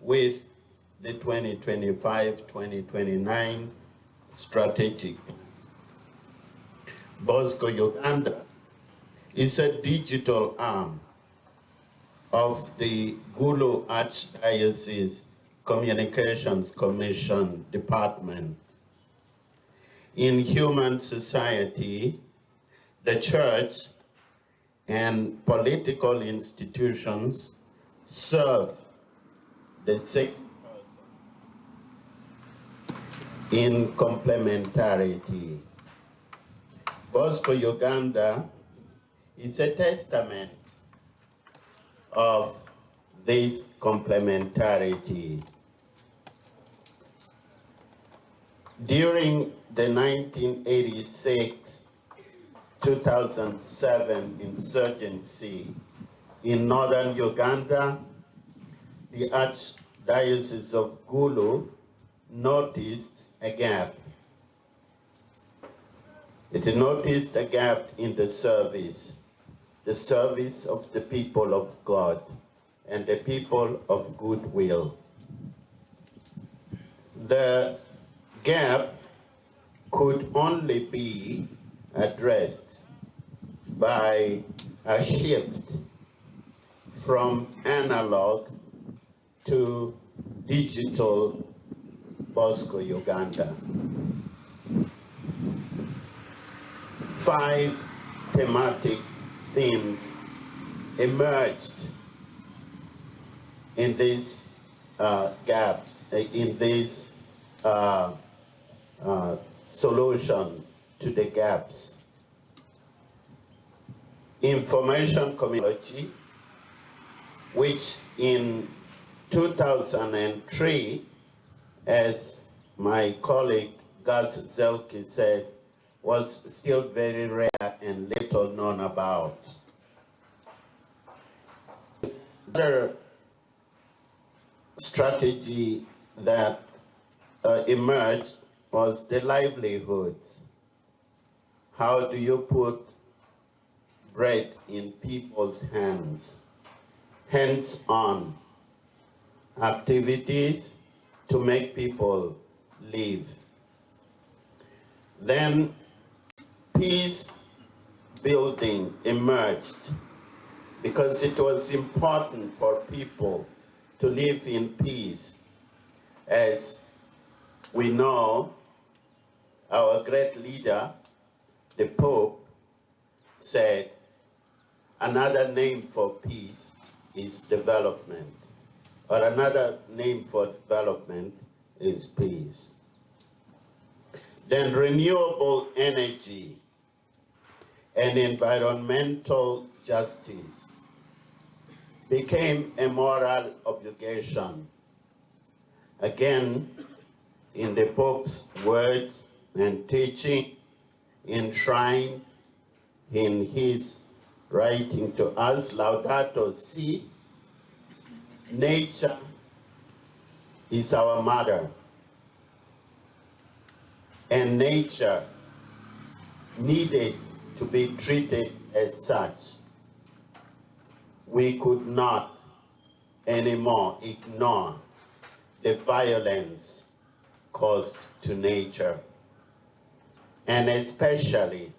E: with the 2025-2029 strategic plan. BOSCO Uganda is a digital arm of the Gulu Archdiocese Communications Commission Department. In human society, the church and political institutions serve the same persons
O: in complementarity. BOSCO Uganda is a testament of this complementarity. During the 1986-2007 insurgency in northern Uganda, the Archdiocese of Gulu noticed a gap. It noticed a gap in the service of the people of God and the people of goodwill. The gap could only be addressed by a shift from analog to digital BOSCO Uganda. 5 thematic themes emerged in these gaps, in this solution to the gaps. Information community, which in 2003, as my colleague Gus Zelke said, was still very rare and little known about. Another strategy that emerged was the livelihoods. How do you put bread in people's hands? Hands-on activities to make people live. Then peace building emerged because it was important for people to live in peace. As we know, our great leader, the Pope, said, another name for peace is development, or another name for development is peace. Then renewable energy and environmental justice became a moral obligation. Again, in the Pope's words and teaching, enshrined in his writing to us, Laudato Si, nature is our mother, and nature needed to be treated as such. We could not anymore ignore the violence caused to nature, and especially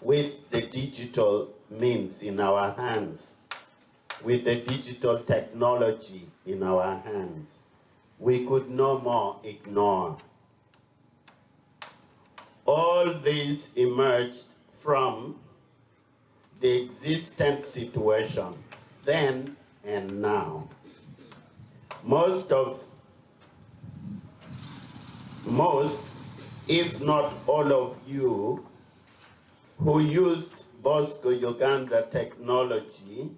O: with the digital means in our hands, with the digital technology in our hands, we could no more ignore. All these emerged from the existent situation then and now. Most, if not all of you, who used BOSCO Uganda technology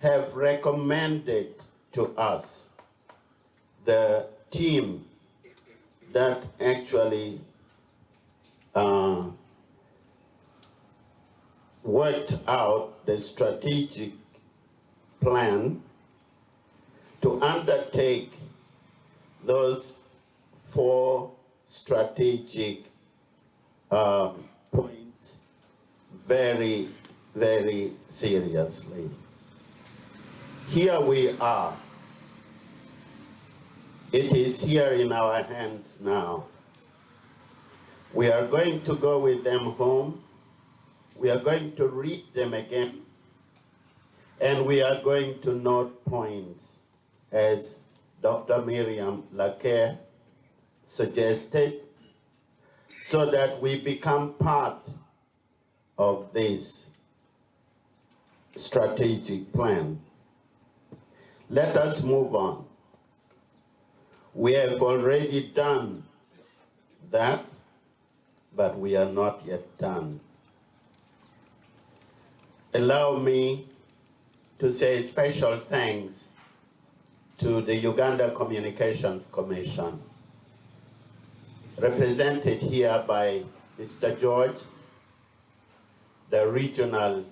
O: have recommended to us the team that actually worked out the strategic plan to undertake those 4 strategic points very, very seriously. Here we are. It is here in our hands now. We are going to go with them home. We are going to read them again. And we are going to note points, as Dr. Miriam Laquer suggested, so that we become part of this strategic plan. Let us move on. We have already done that, but we are not yet done. Allow me to say special thanks to the Uganda Communications Commission, represented here by Mr. George, the regional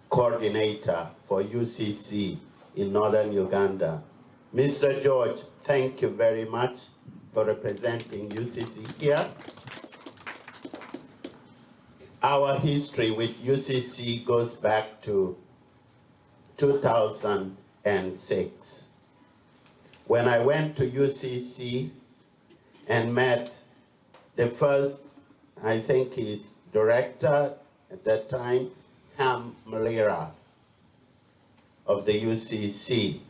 O: coordinator for UCC in northern Uganda. Mr. George, thank you very much for representing UCC here. Our history with UCC goes back to 2006. When I went to UCC and met the first, I think his director at that time, Ham Malira of the UCC.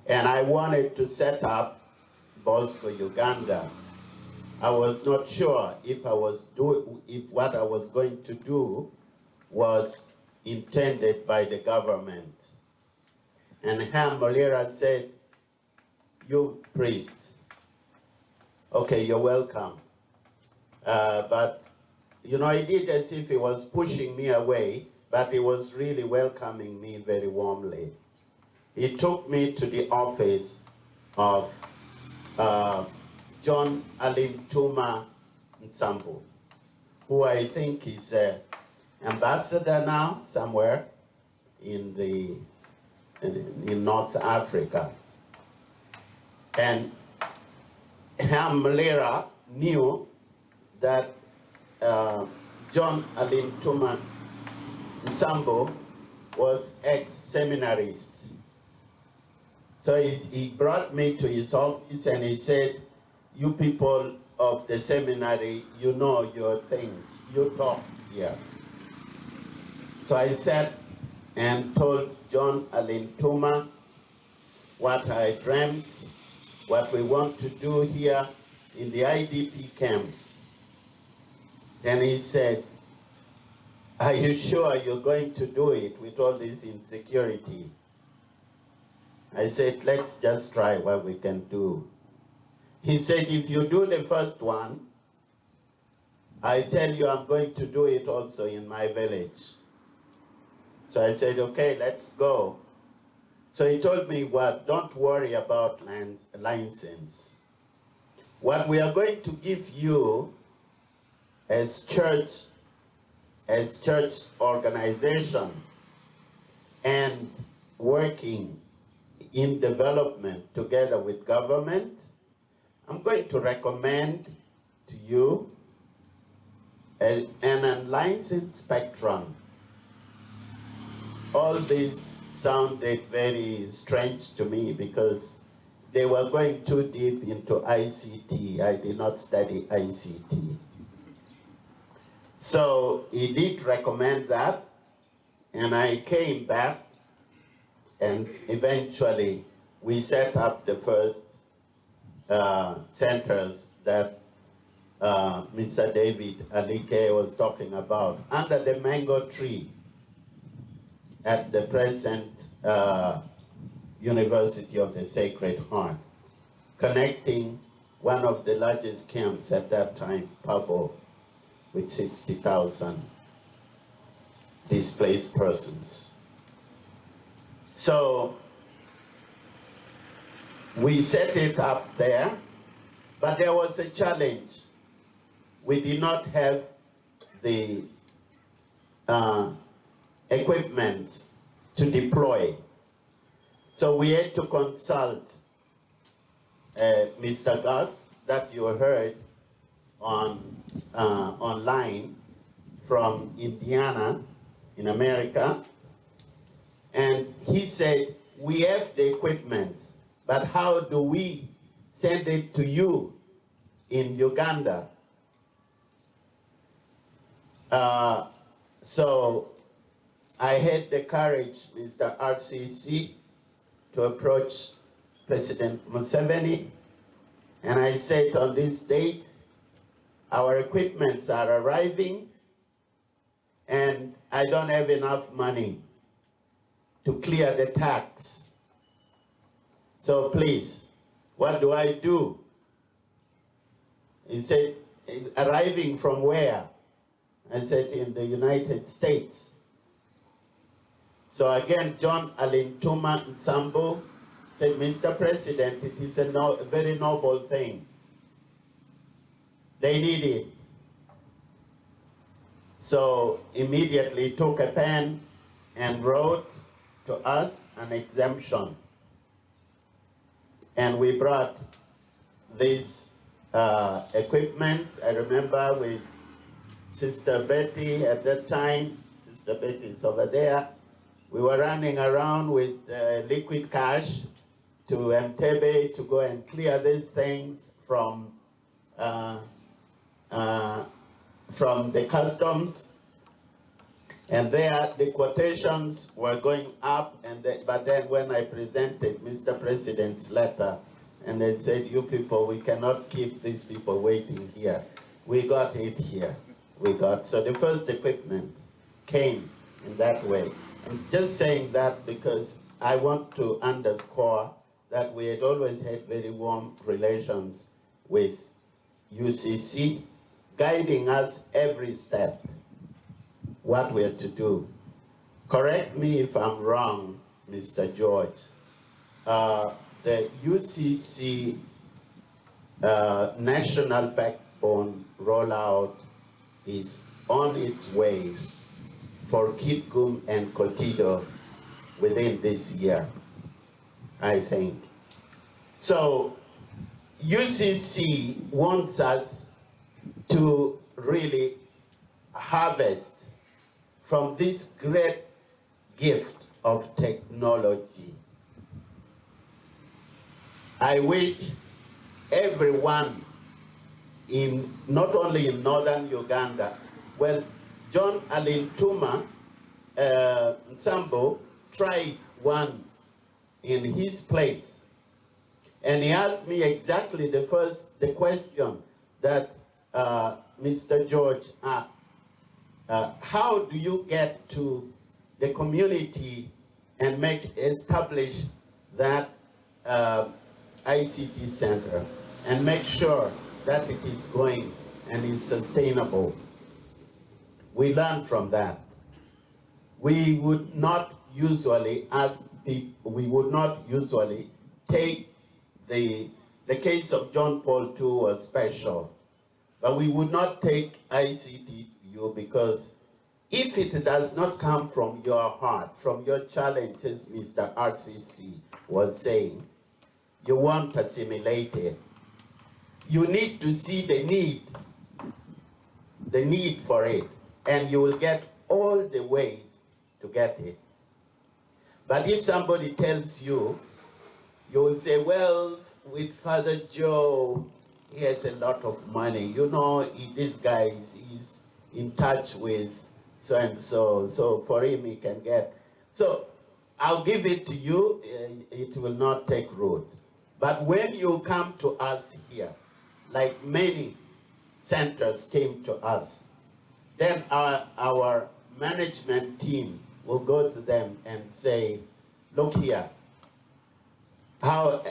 O: And I wanted to set up BOSCO Uganda. I was not sure if what I was going to do was intended by the government. And Ham Malira said, "You priest, okay, you're welcome." But you know, he did as if he was pushing me away, but he was really welcoming me very warmly. He took me to the office of John Alintuma Nsambu, who I think is an ambassador now somewhere in North Africa. And Ham Malira knew that John Alintuma Nsambu was ex-seminarist. So he brought me to his office and he said, "You people of the seminary, you know your things, you talk here." So I sat and told John Alintuma what I dreamt, what we want to do here in the IDP camps. Then he said, "Are you sure you're going to do it with all this insecurity?" I said, "Let's just try what we can do." He said, "If you do the first one, I tell you I'm going to do it also in my village." So I said, "Okay, let's go." So he told me, "What? Don't worry about license. What we are going to give you as church organization and working in development together with government, I'm going to recommend to you an unlicensed spectrum." All this sounded very strange to me because they were going too deep into ICT. I did not study ICT. So he did recommend that, and I came back, and eventually we set up the first centers that Mr. David Alike was talking about under the mango tree at the present University of the Sacred Heart, connecting one of the largest camps at that time, Pabo, with 60,000 displaced persons. So we set it up there, but there was a challenge. We did not have the equipment to deploy. So we had to consult Mr. Gus, that you heard online from Indiana in America. And he said, "We have the equipment, but how do we send it to you in Uganda?" So I had the courage, Mr. RCC, to approach President Museveni, and I said, "On this date, our equipments are arriving, and I don't have enough money to clear the tax. So please, what do I do? He said, arriving from where? I said, in the United States. So again, John Alintuma Nsambo said, Mr. President, it is a very noble thing. They need it. So immediately took a pen and wrote to us an exemption. And we brought this equipment. I remember with Sister Betty at that time. Sister Betty is over there. We were running around with liquid cash to Entebbe to go and clear these things from the customs. And there, the quotations were going up, but then when I presented Mr. President's letter, and they said, you people, we cannot keep these people waiting here. We got it here. So the first equipment came in that way. I'm just saying that because I want to underscore that we had always had very warm relations with UCC, guiding us every step, what we had to do. Correct me if I'm wrong, Mr. George. The UCC national backbone rollout is on its way for Kitgum and Kotido within this year, I think. So UCC wants us to really harvest from this great gift of technology. I wish everyone not only in northern Uganda, well, John Alintuma Nsambo tried one in his place. And he asked me exactly the question that Mr. George asked. How do you get to the community and establish that ICT center and make sure that it is going and is sustainable? We learned from that. We would not usually take the case of John Paul II was special, but we would not take ICTU because if it does not come from your heart, from your challenges, Mr. RCC was saying, you won't assimilate it. You need to see the need for it, and you will get all the ways to get it. But if somebody tells you, you will say, well, with Father Joe, he has a lot of money. You know, this guy is in touch with so-and-so, so for him he can get. So I'll give it to you, it will not take root. But when you come to us here, like many centers came to us, then our management team will go to them and say, look here, how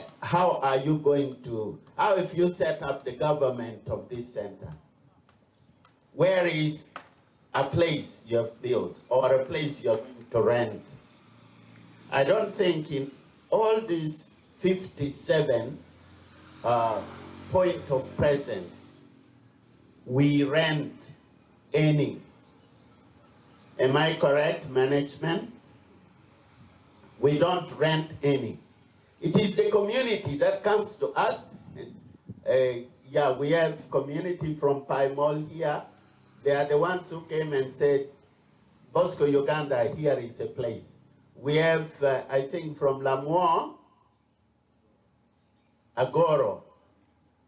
O: are you going to, how if you set up the government of this center? Where is a place you have built or a place you're going to rent? I don't think in all these 57 point of presence, we rent any. Am I correct, management? We don't rent any. It is the community that comes to us. Yeah, we have community from Paimol here. They are the ones who came and said, BOSCO Uganda, here is a place. We have, I think, from Lamour, Agoro.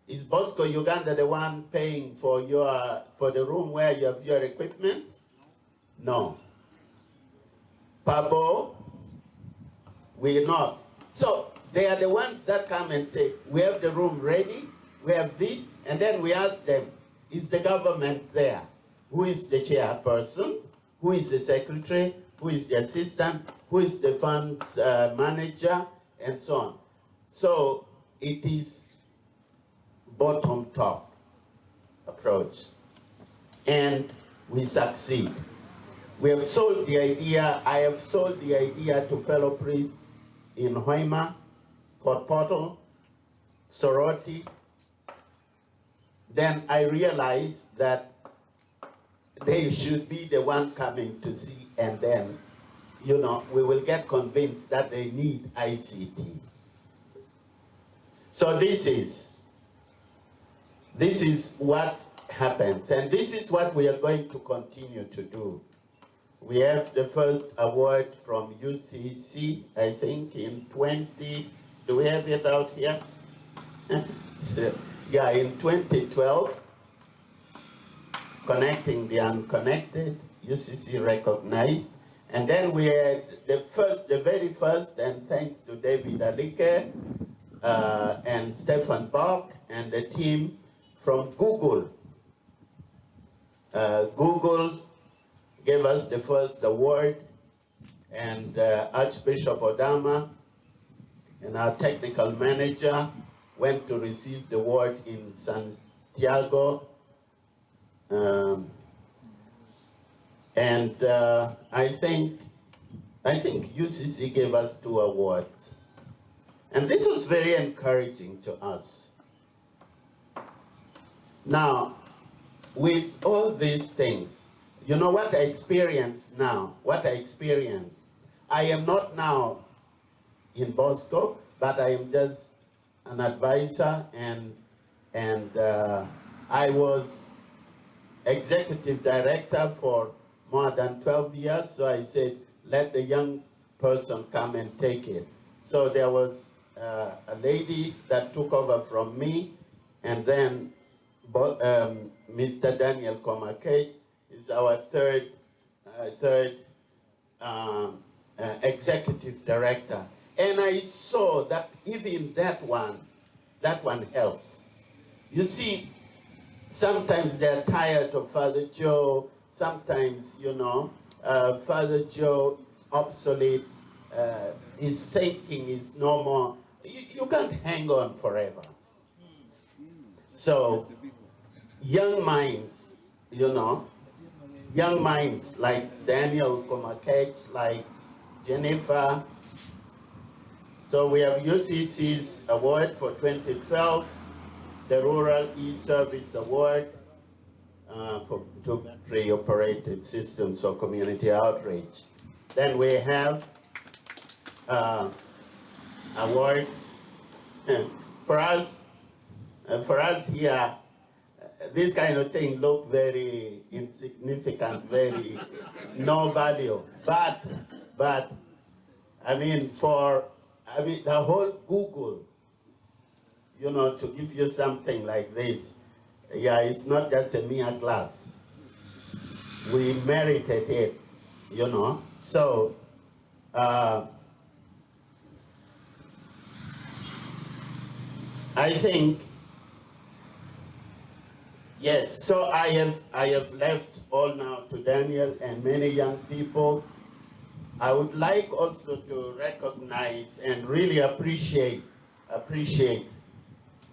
O: Is BOSCO Uganda the one paying for the room where you have your equipment? No. Pabo, we're not. So they are the ones that come and say, we have the room ready, we have this, and then we ask them, is the government there? Who is the chairperson? Who is the secretary? Who is the assistant? Who is the funds manager? And so on. So it is bottom-top approach, and we succeed. We have sold the idea, I have sold the idea to fellow priests in Hoima, Fort Portal, Soroti. Then I realized that they should be the one coming to see, and then, you know, we will get convinced that they need ICT. So this is what happens, and this is what we are going to continue to do. We have the first award from UCC, I think, in 20, do we have it out here? Yeah, in 2012, Connecting the Unconnected, UCC recognized. And then we had the very first, and thanks to David Alike and Stefan Bach and the team from Google. Google gave us the first award, and Archbishop Odama and our technical manager went to receive the award in Santiago. I think UCC gave us 2 awards. And this was very encouraging to us. Now, with all these things, you know what I experience now, I am not now in BOSCO, but I am just an advisor, and I was executive director for more than 12 years, so I said, let the young person come and take it. So there was a lady that took over from me, and then Mr. Daniel Komakej is our third executive director. And I saw that even that one helps. You see, sometimes they're tired of Father Joe, sometimes, you know, Father Joe is obsolete, his thinking is no more. You can't hang on forever. So, young minds, you know, young minds like Daniel Komakech, like Jennifer. So we have UCC's award for 2012, the Rural E-Service Award to pre-operated systems for community outreach. Then we have award for us here. This kind of thing look very insignificant, very no value. But I mean, the whole Google, you know, to give you something like this, yeah, it's not just a mere class. We merited it, you know. So, I think, yes, so I have left all now to Daniel and many young people. I would like also to recognize and really appreciate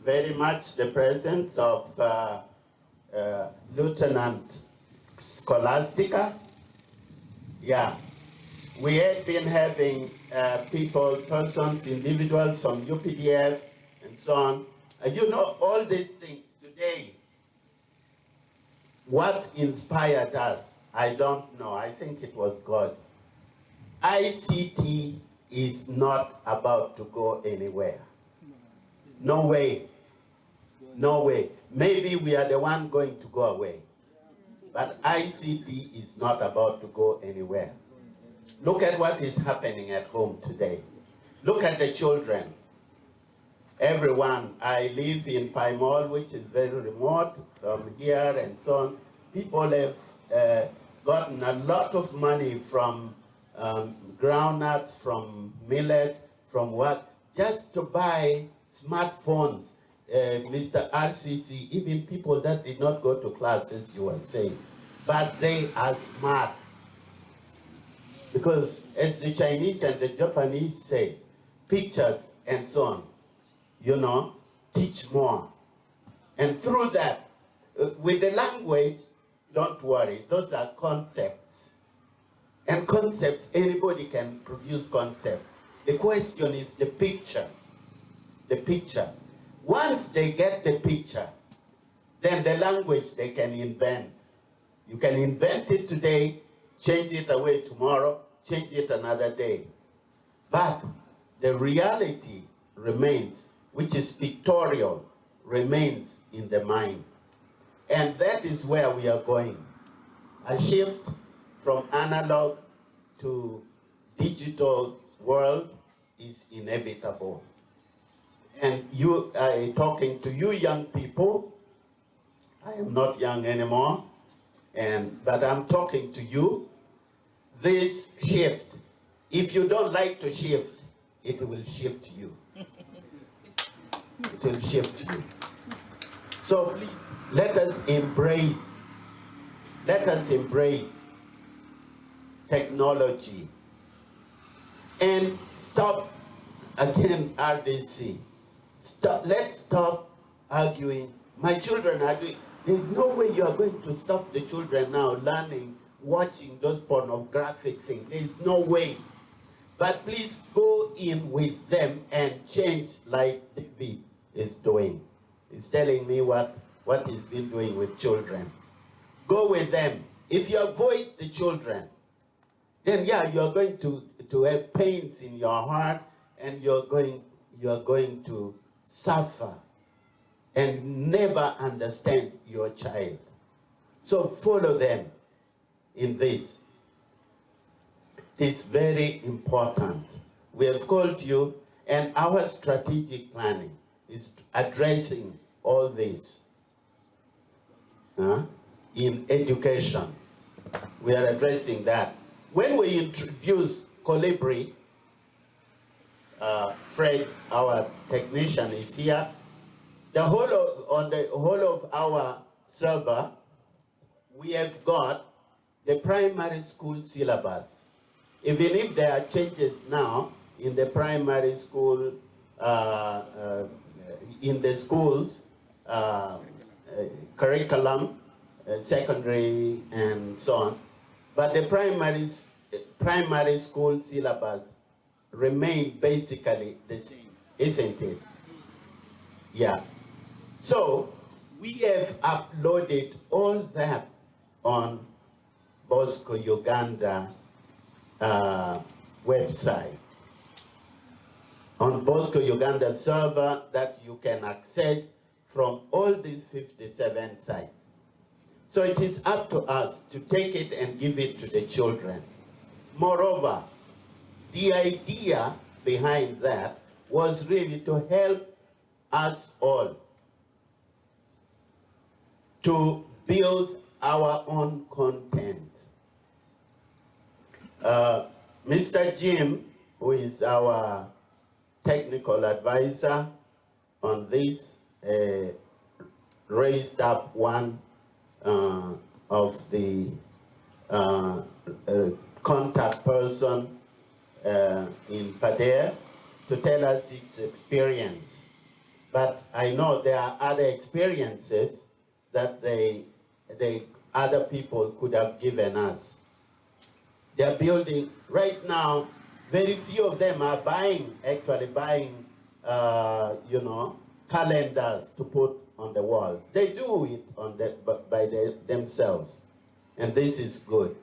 O: very much the presence of Lieutenant Scholastica. Yeah, we had been having persons, individuals from UPDF and so on. You know, all these things today, what inspired us, I don't know, I think it was God. ICT is not about to go anywhere. No way. No way. Maybe we are the one going to go away. But ICT is not about to go anywhere. Look at what is happening at home today. Look at the children. Everyone, I live in Paimol, which is very remote from here and so on. People have gotten a lot of money from groundnuts, from millet, from what, just to buy smartphones. Mr. RCC, even people that did not go to classes, you were saying, but they are smart. Because as the Chinese and the Japanese say, pictures and so on teach more. And through that, with the language, don't worry, those are concepts. And concepts, anybody can produce concepts. The question is the picture. The picture. Once they get the picture, then the language they can invent. You can invent it today, change it away tomorrow, change it another day. But the reality remains, which is pictorial, remains in the mind. And that is where we are going. A shift from analog to digital world is inevitable. And you, talking to you young people, I am not young anymore, but I'm talking to you, this shift, if you don't like to shift, it will shift you. It will shift you. So please, let us embrace technology and stop, again, RDC. Let's stop arguing. My children are doing, there's no way you are going to stop the children now learning, watching those pornographic things. There's no way. But please go in with them and change like David is doing. He's telling me what he's been doing with children. Go with them. If you avoid the children, then yeah, you're going to have pains in your heart, and you're going to suffer and never understand your child. So follow them in this. It's very important. We have called you, and our strategic planning is addressing all this. In education, we are addressing that. When we introduce Colibri, Fred, our technician, is here. On the whole of our server, we have got the primary school syllabus. Even if there are changes now in the primary school, in the schools, curriculum, secondary, and so on, but the primary school syllabus remain basically the same, isn't it? Yeah. So we have uploaded all that on BOSCO Uganda website. On BOSCO Uganda server that you can access from all these 57 sites. So it is up to us to take it and give it to the children. Moreover, the idea behind that was really to help us all to build our own content. Mr. Jim, who is our technical advisor on this, raised up one of the contact person in Padere to tell us its experience. But I know there are other experiences that other people could have given us. They're building, right now, very few of them are actually buying, calendars to put on the walls. They do it by themselves, and this is good.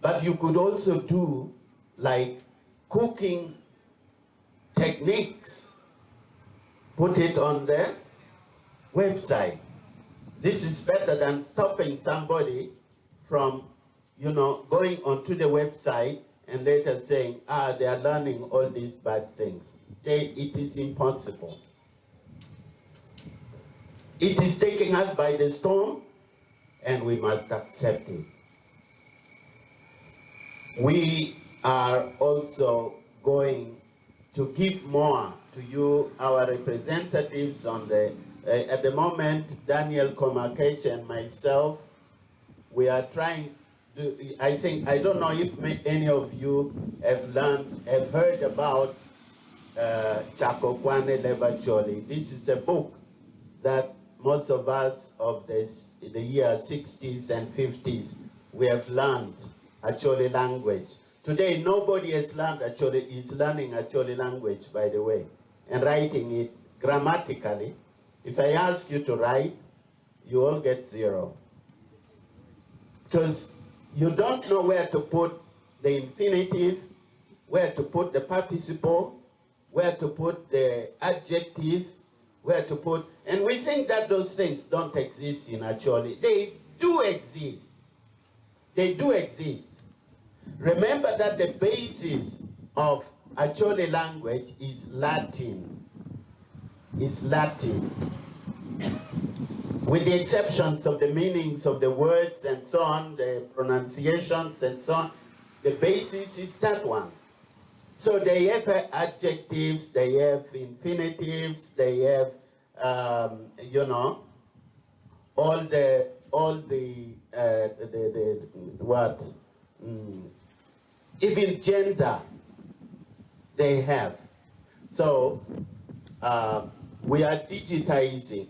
O: But you could also do like cooking techniques, put it on the website. This is better than stopping somebody from, going onto the website and later saying, they are learning all these bad things. It is impossible. It is taking us by the storm, and we must accept it. We are also going to give more to you, our representatives on at the moment, Daniel Komakech and myself, we are trying to, I don't know if any of you have heard about Chakokwane Lebacholi. This is a book that most of us of the year 60s and 50s, we have learned Acholi language. Today, nobody has learned Acholi, is learning Acholi language, by the way, and writing it grammatically. If I ask you to write, you all get 0. Because you don't know where to put the infinitive, where to put the participle, where to put the adjective, where to put, and we think that those things don't exist in Acholi. They do exist. They do exist. Remember that the basis of Acholi language is Latin. It's Latin. With the exceptions of the meanings of the words and so on, the pronunciations and so on, the basis is that one. So they have adjectives, they have infinitives, they have, you know, all the even gender they have. So we are digitizing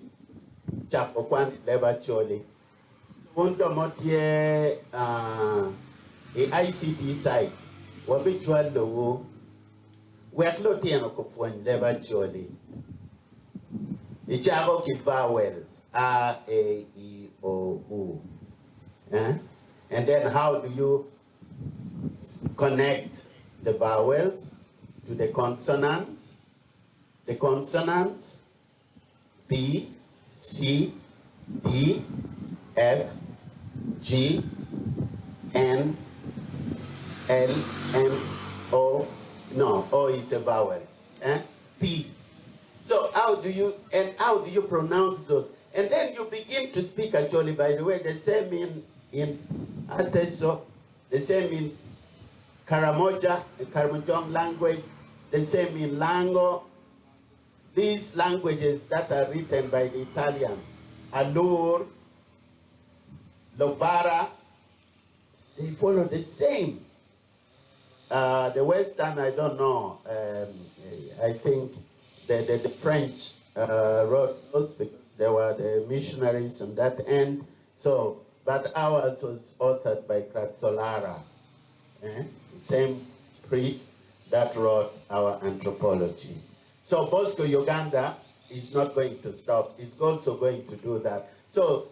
O: Chapokwan Lebacholi. Punto motie ICT site, wabitual logo, weaklotiano kufwan Lebacholi. Ichago ki vowels, A, E, O, U. And then how do you connect the vowels to the consonants? The consonants, B, C, D, F, G, N, L, M, O. No, O is a vowel. P. So how do you pronounce those? And then you begin to speak actually, by the way, the same in Ateso, the same in Karamoja, the Karamojong language, the same in Lango. These languages that are written by the Italian, Alur, Lobara, they follow the same. The Western, I don't know, I think the French wrote those because there were the missionaries on that end. So, but ours was authored by Kratzolara, same priest that wrote our anthropology. So BOSCO Uganda is not going to stop. It's also going to do that. So,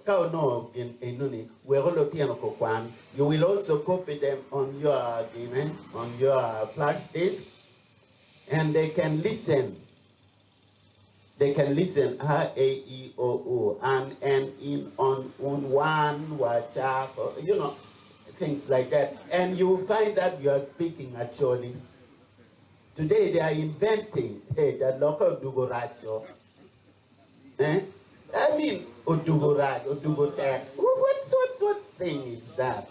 O: you will also copy them on your flash disk, and they can listen. They can listen A, E, O, U, and in on one, wacha, you know, things like that. And you will find that you are speaking actually. Today they are inventing, the local Dugoracho. I mean, Odugoraj, Odugotek. What thing is that?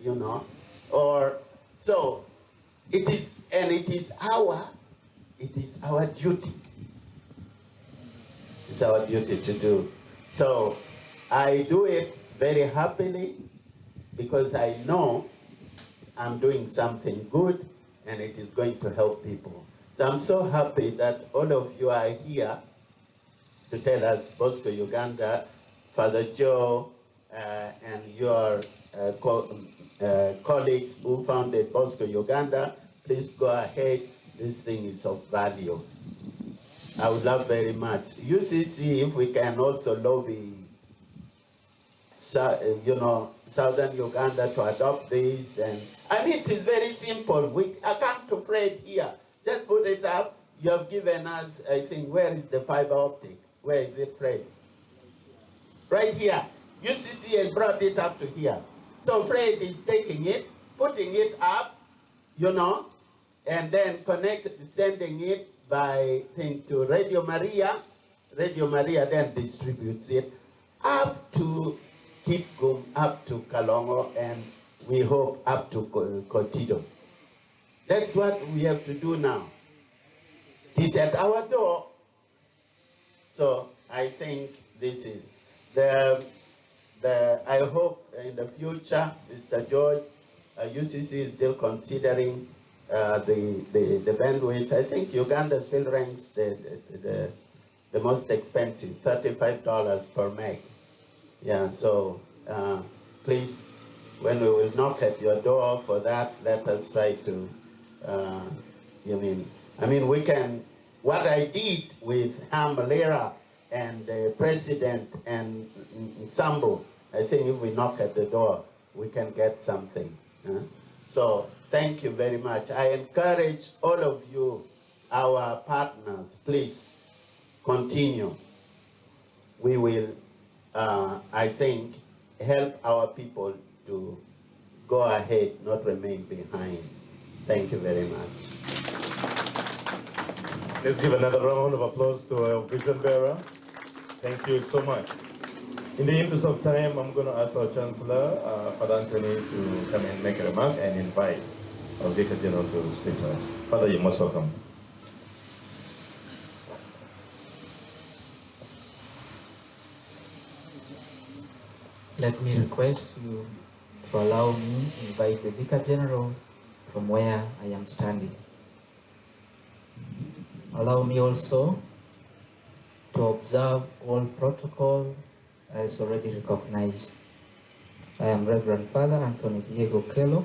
O: You know? Or, so, it is our duty. It's our duty to do. So, I do it very happily because I know I'm doing something good and it is going to help people. So I'm so happy that all of you are here to tell us BOSCO Uganda, Father Joe, and your colleagues who founded BOSCO Uganda, please go ahead. This thing is of value. I would love very much. UCC, if we can also lobby, you know, Southern Uganda to adopt this. And I mean, it is very simple. I come to Fred here. Just put it up. You have given us, I think, where is the fiber optic? Where is it, Fred? Right here. UCC has brought it up to here. So Fred is taking it, putting it up, you know, and then sending it by thing to Radio Maria. Radio Maria then distributes it up to Kitgum, up to Kalongo, and we hope up to Kotido. That's what we have to do now. He's at our door. So I think this is I hope in the future, Mr. George, UCC is still considering the bandwidth. I think Uganda still ranks the most expensive, $35 per meg. Yeah, so please, when we will knock at your door for that, let us try to, I mean, we can, what I did with Hamalera and the president and Sambo, I think if we knock at the door, we can get something. So thank you very much. I encourage all of you, our partners, please continue. We will, I think, help our people to go ahead, not remain behind. Thank you very much.
B: Let's give another round of applause to our vision bearer. Thank you so much. In the interest of time, I'm going to ask our Chancellor, Father Anthony, to come and make a remark and invite our Vicar General to speak to us. Father, you're most welcome.
P: Let me request you to allow me to invite the Vicar General from where I am standing. Allow me also to observe all protocol as already recognized. I am Reverend Father Anthony Diego Kello,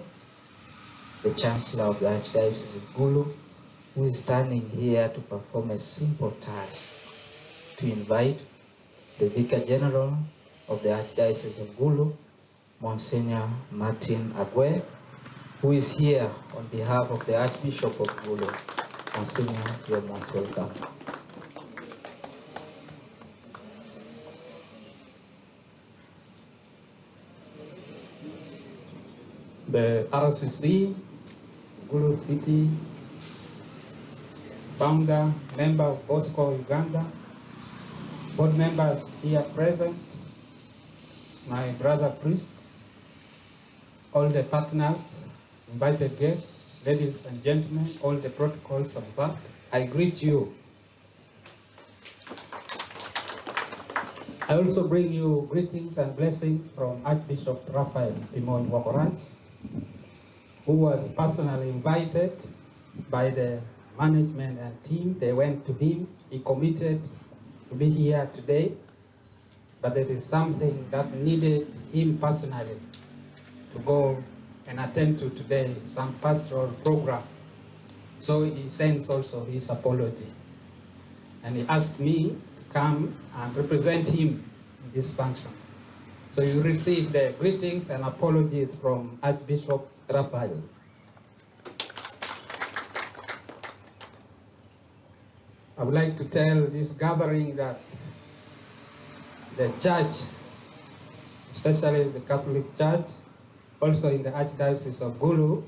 P: the Chancellor of the Archdiocese of Gulu, who is standing here to perform a simple task, to invite the Vicar General of the Archdiocese of Gulu, Monsignor Martin Agwe, who is here on behalf of the Archbishop of Gulu. Monsignor, you're most welcome.
Q: The RCC, Gulu City, founder, member of BOSCO Uganda, board members here present, my brother priest, all the partners, invited guests, ladies and gentlemen, all the protocols observed, I greet you. I also bring you greetings and blessings from Archbishop Raphael Timon Wakorant, who was personally invited by the management and team. They went to him, he committed to be here today, but there is something that needed him personally to go and attend to today, some pastoral program. So he sends also his apology. And he asked me to come and represent him in this function. So you receive the greetings and apologies from Archbishop Raphael. I would like to tell this gathering that the church, especially the Catholic Church, also in the Archdiocese of Gulu,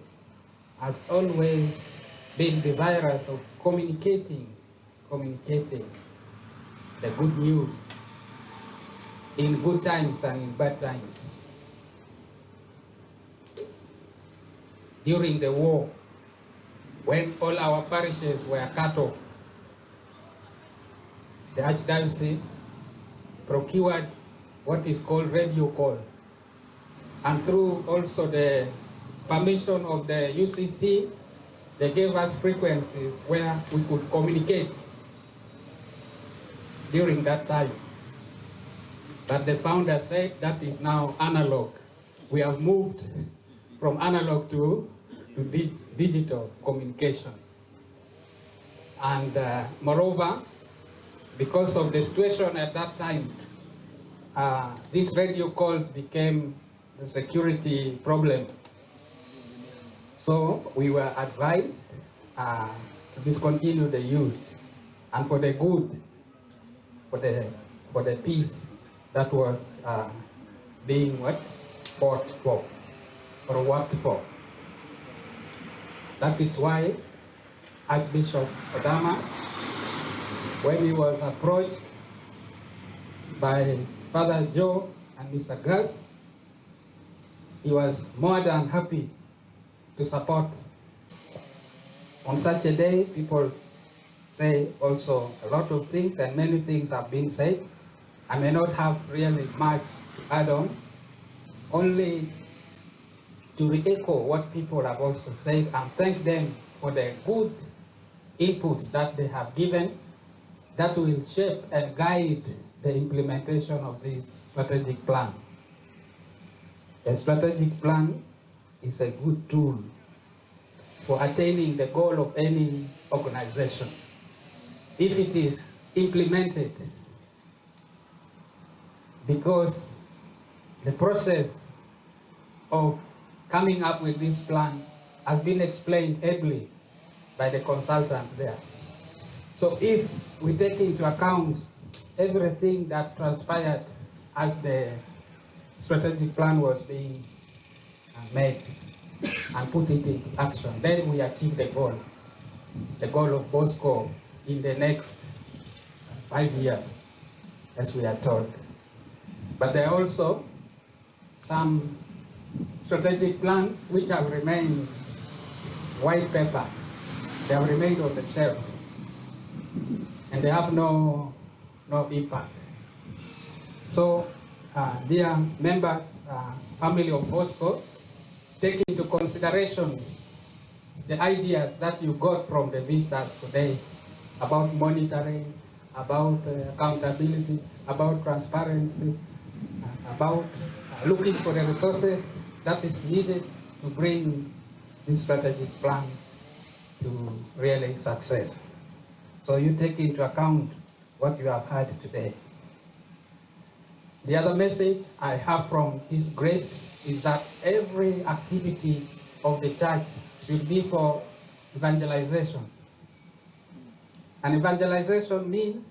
Q: has always been desirous of communicating the good news in good times and in bad times. During the war, when all our parishes were cut off, the Archdiocese procured what is called radio call. And through also the permission of the UCC, they gave us frequencies where we could communicate during that time. But the founder said that is now analog. We have moved from analog to digital communication. And moreover, because of the situation at that time, these radio calls became a security problem. So we were advised to discontinue the use, and for the good, for the peace that was being fought for or worked for. That is why Archbishop Odama, when he was approached by Father Joe and Mr. Gus, he was more than happy to support. On such a day, people say also a lot of things, and many things have been said. I may not have really much to add on, only to re-echo what people have also said and thank them for the good inputs that they have given that will shape and guide the implementation of this strategic plan. A strategic plan is a good tool for attaining the goal of any organization. If it is implemented, because the process of coming up with this plan has been explained ably by the consultant there. So if we take into account everything that transpired as the strategic plan was being made and put it into action, then we achieve the goal of BOSCO in the next 5 years, as we are told. But there are also some strategic plans which have remained white paper. They have remained on the shelves, and they have no impact. So, dear members, family of BOSCO, take into consideration the ideas that you got from the visitors today about monitoring, about accountability, about transparency, about looking for the resources that is needed to bring this strategic plan to really success. So you take into account what you have heard today. The other message I have from His Grace is that every activity of the church should be for evangelization. And evangelization means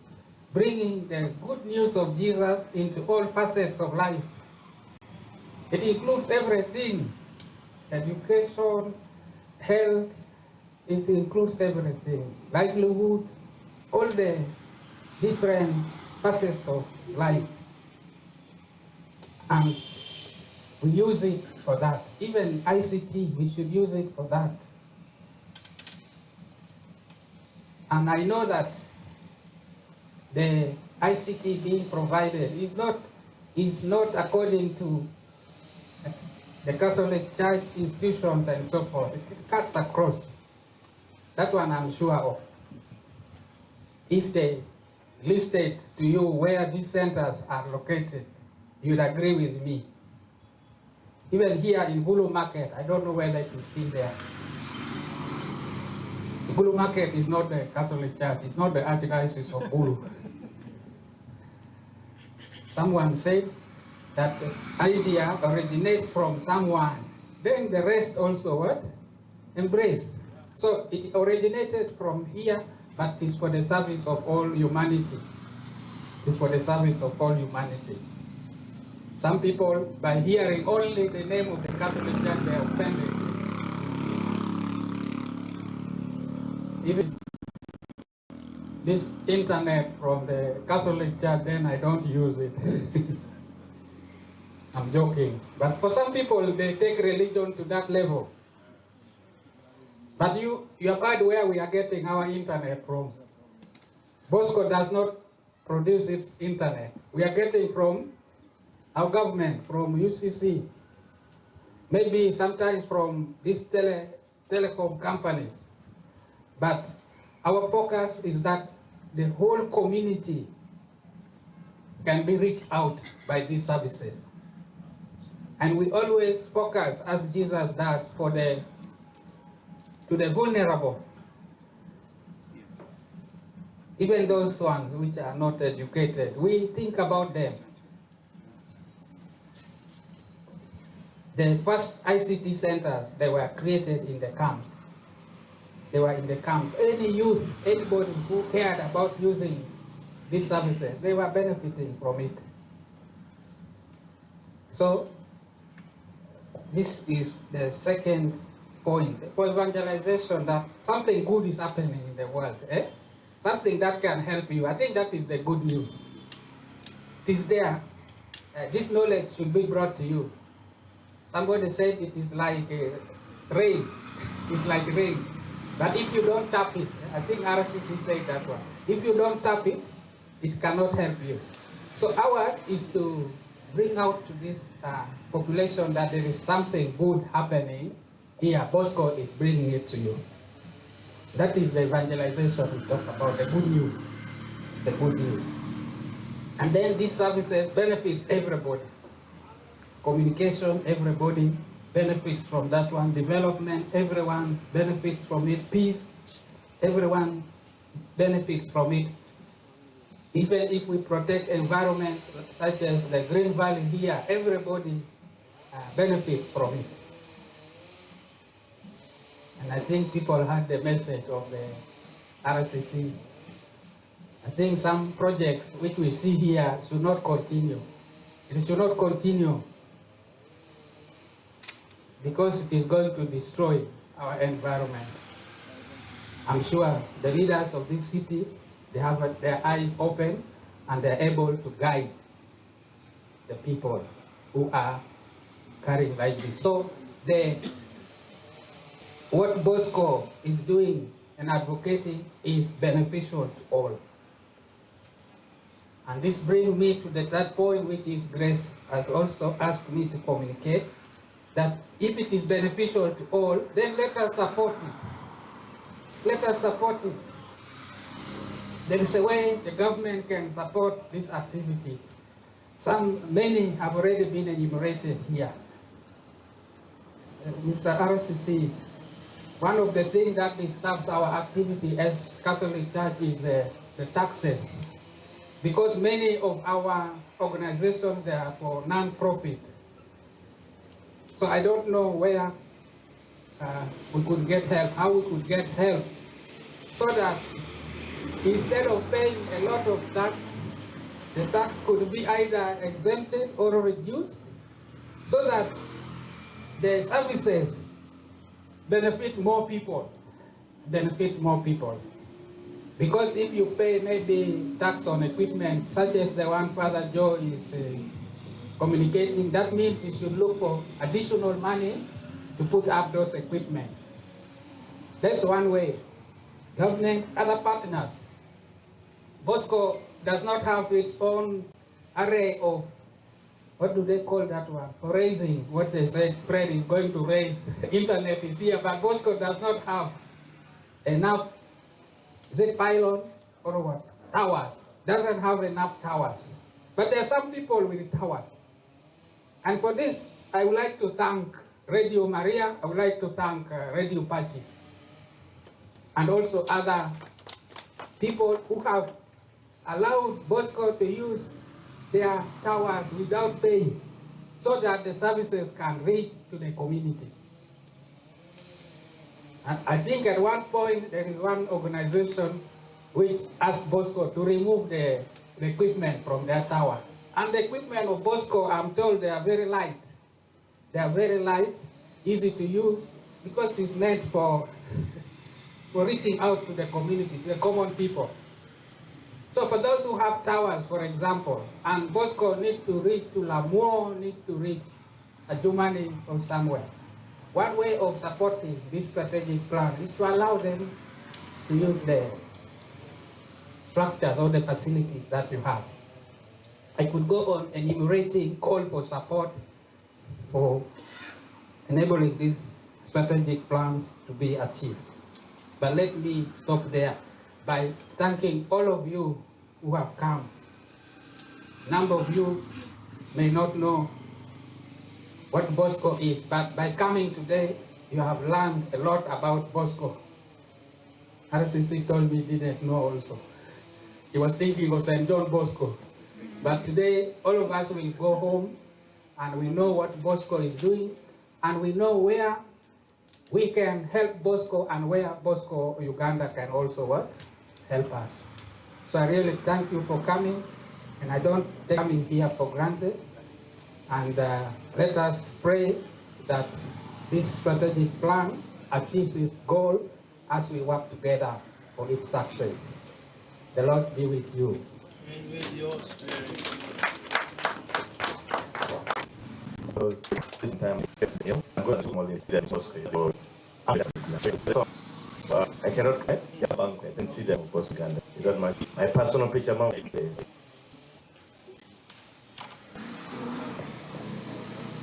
Q: bringing the good news of Jesus into all facets of life. It includes everything: education, health, it includes everything, livelihood, all the different facets of life. And we use it for that. Even ICT, we should use it for that. And I know that the ICT being provided is not according to the Catholic Church institutions and so forth. It cuts across. That one I'm sure of. If they listed to you where these centers are located, you'd agree with me. Even here in Bulu Market, I don't know whether it is still there. Bulu Market is not the Catholic Church, it's not the Archdiocese of Bulu. Someone said that the idea originates from someone, then the rest also what? Embrace. So it originated from here, but it's for the service of all humanity. It's for the service of all humanity. Some people, by hearing only the name of the Catholic Church, they are offended. If it's this internet from the Catholic Church, then I don't use it. I'm joking. But for some people, they take religion to that level. But you have heard where we are getting our internet from. BOSCO does not produce its internet. We are getting from our government, from UCC, maybe sometimes from these telecom companies. But our focus is that the whole community can be reached out by these services. And we always focus, as Jesus does, to the vulnerable. Even those ones which are not educated, we think about them. The first ICT centers, they were created in the camps. They were in the camps. Any youth, anybody who cared about using these services, they were benefiting from it. So, this is the second point. For evangelization, that something good is happening in the world. Something that can help you. I think that is the good news. It is there. This knowledge should be brought to you. Somebody said it is like rain. It's like rain. But if you don't tap it, I think RCC said that one. If you don't tap it, it cannot help you. So ours is to bring out to this population that there is something good happening here. BOSCO is bringing it to you. That is the evangelization we talk about, the good news. The good news. And then these services benefits everybody. Communication, everybody benefits from that one. Development, everyone benefits from it. Peace, everyone benefits from it. Even if we protect environment such as the Green Valley here, everybody benefits from it. And I think people heard the message of the RCC. I think some projects which we see here should not continue. It should not continue because it is going to destroy our environment. I'm sure the leaders of this city, they have their eyes open and they're able to guide the people who are carrying like this. So what BOSCO is doing and advocating is beneficial to all. And this brings me to that point which is Grace has also asked me to communicate, that if it is beneficial to all, then let us support it. Let us support it. There is a way the government can support this activity. Many have already been enumerated here. Mr. RCC, one of the things that disturbs our activity as Catholic Church is the taxes. Because many of our organizations, they are for non-profit. So I don't know where we could get help, how we could get help, so that instead of paying a lot of tax, the tax could be either exempted or reduced, so that the services benefit more people, benefits more people. Because if you pay maybe tax on equipment, such as the one Father Joe is communicating, that means you should look for additional money to put up those equipment. That's one way. Government, other partners. BOSCO does not have its own array of, what do they call that one? For raising what they said Fred is going to raise. Internet is here, but BOSCO does not have enough. Is it pylon or what? Towers. Doesn't have enough towers. But there are some people with towers. And for this, I would like to thank Radio Maria. I would like to thank Radio Patches. And also other people who have allowed BOSCO to use their towers without paying, so that the services can reach to the community. I think at one point there is one organization which asked BOSCO to remove the equipment from their tower. And the equipment of BOSCO, I'm told they are very light. They are very light, easy to use, because it's meant for reaching out to the community, to the common people. So for those who have towers, for example, and BOSCO needs to reach to Lamour, needs to reach Adjumani or somewhere. One way of supporting this strategic plan is to allow them to use the structures or the facilities that you have. I could go on enumerating call for support for enabling these strategic plans to be achieved. But let me stop there by thanking all of you who have come. A number of you may not know what BOSCO is, but by coming today, you have learned a lot about BOSCO. RCC told me he didn't know also. He was thinking of St. John Bosco. But today, all of us will go home and we know what BOSCO is doing, and we know where we can help BOSCO and where BOSCO Uganda can also help us. So I really thank you for coming, and I don't take coming here for granted. And let us pray that this strategic plan achieves its goal as we work together for its success. The Lord be with you.
B: And with your spirit. This time, I'm going to small incident. I cannot get a banquet and see them BOSCO Uganda. Is that my personal picture?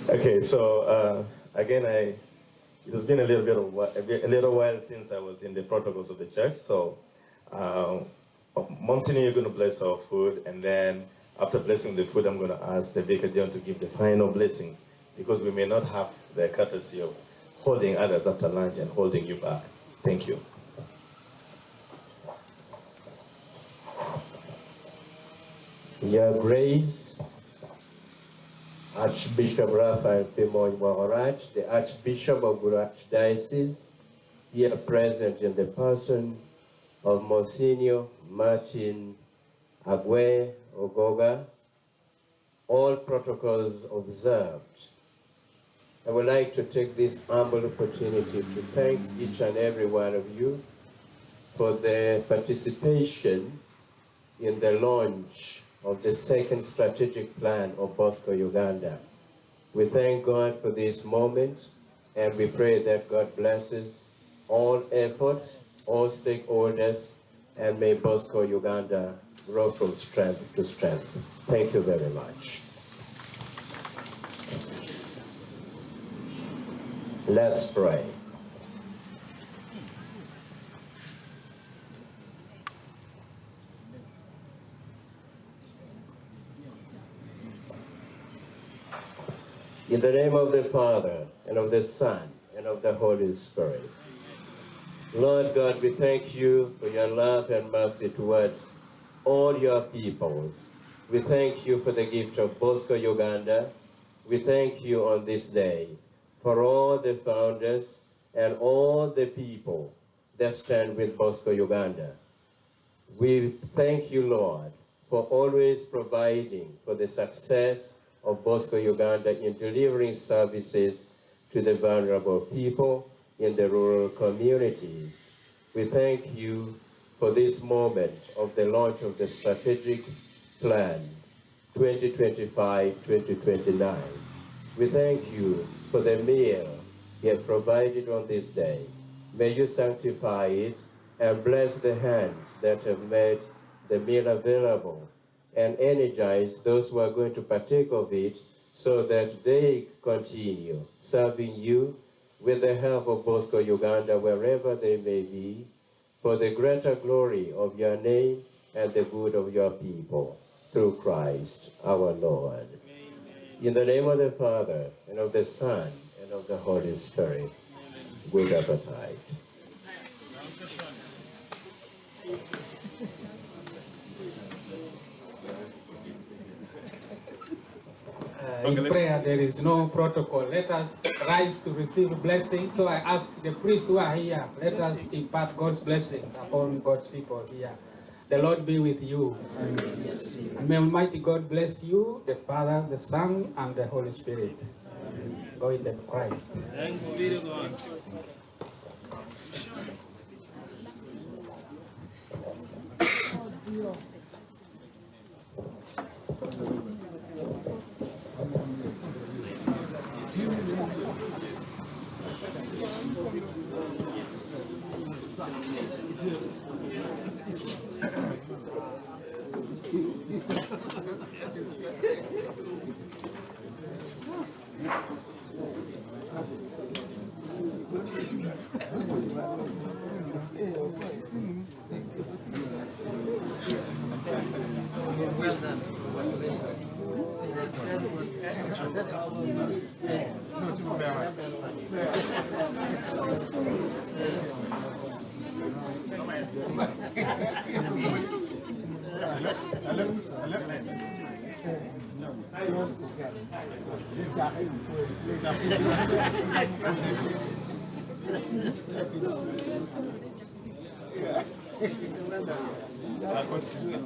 B: Okay, so again, it has been a little while since I was in the protocols of the church. So, Monsignor, you're going to bless our food, and then after blessing the food, I'm going to ask the Vicar John to give the final blessings, because we may not have the courtesy of holding others after lunch and holding you back. Thank you.
R: Your Grace, Archbishop Raphael Pimoy Wahorat, the Archbishop of Guru Archdiocese, here present in the person of Monsignor Martin Agwe Ogoga, all protocols observed. I would like to take this humble opportunity to thank each and every one of you for the participation in the launch of the second strategic plan of BOSCO Uganda. We thank God for this moment, and we pray that God blesses all efforts, all stakeholders, and may BOSCO Uganda grow from strength to strength. Thank you very much. Let's pray. In the name of the Father, and of the Son, and of the Holy Spirit. Lord God, we thank you for your love and mercy towards all your peoples. We thank you for the gift of BOSCO Uganda. We thank you on this day for all the founders and all the people that stand with BOSCO Uganda. We thank you, Lord, for always providing for the success of BOSCO Uganda in delivering services to the vulnerable people in the rural communities. We thank you for this moment of the launch of the strategic plan 2025-2029. We thank you for the meal you have provided on this day. May you sanctify it and bless the hands that have made the meal available, and energize those who are going to partake of it so that they continue serving you with the help of BOSCO Uganda wherever they may be, for the greater glory of your name and the good of your people, through Christ our Lord. In the name of the Father, and of the Son, and of the Holy Spirit, good appetite.
Q: In prayer, there is no protocol. Let us rise to receive blessing. So I ask the priests who are here, let us impart God's blessings upon God's people here. The Lord be with you. And may Almighty God bless you, the Father, the Son, and the Holy Spirit. Go in the Christ.
S: Thanks be to God. Well done. Sister.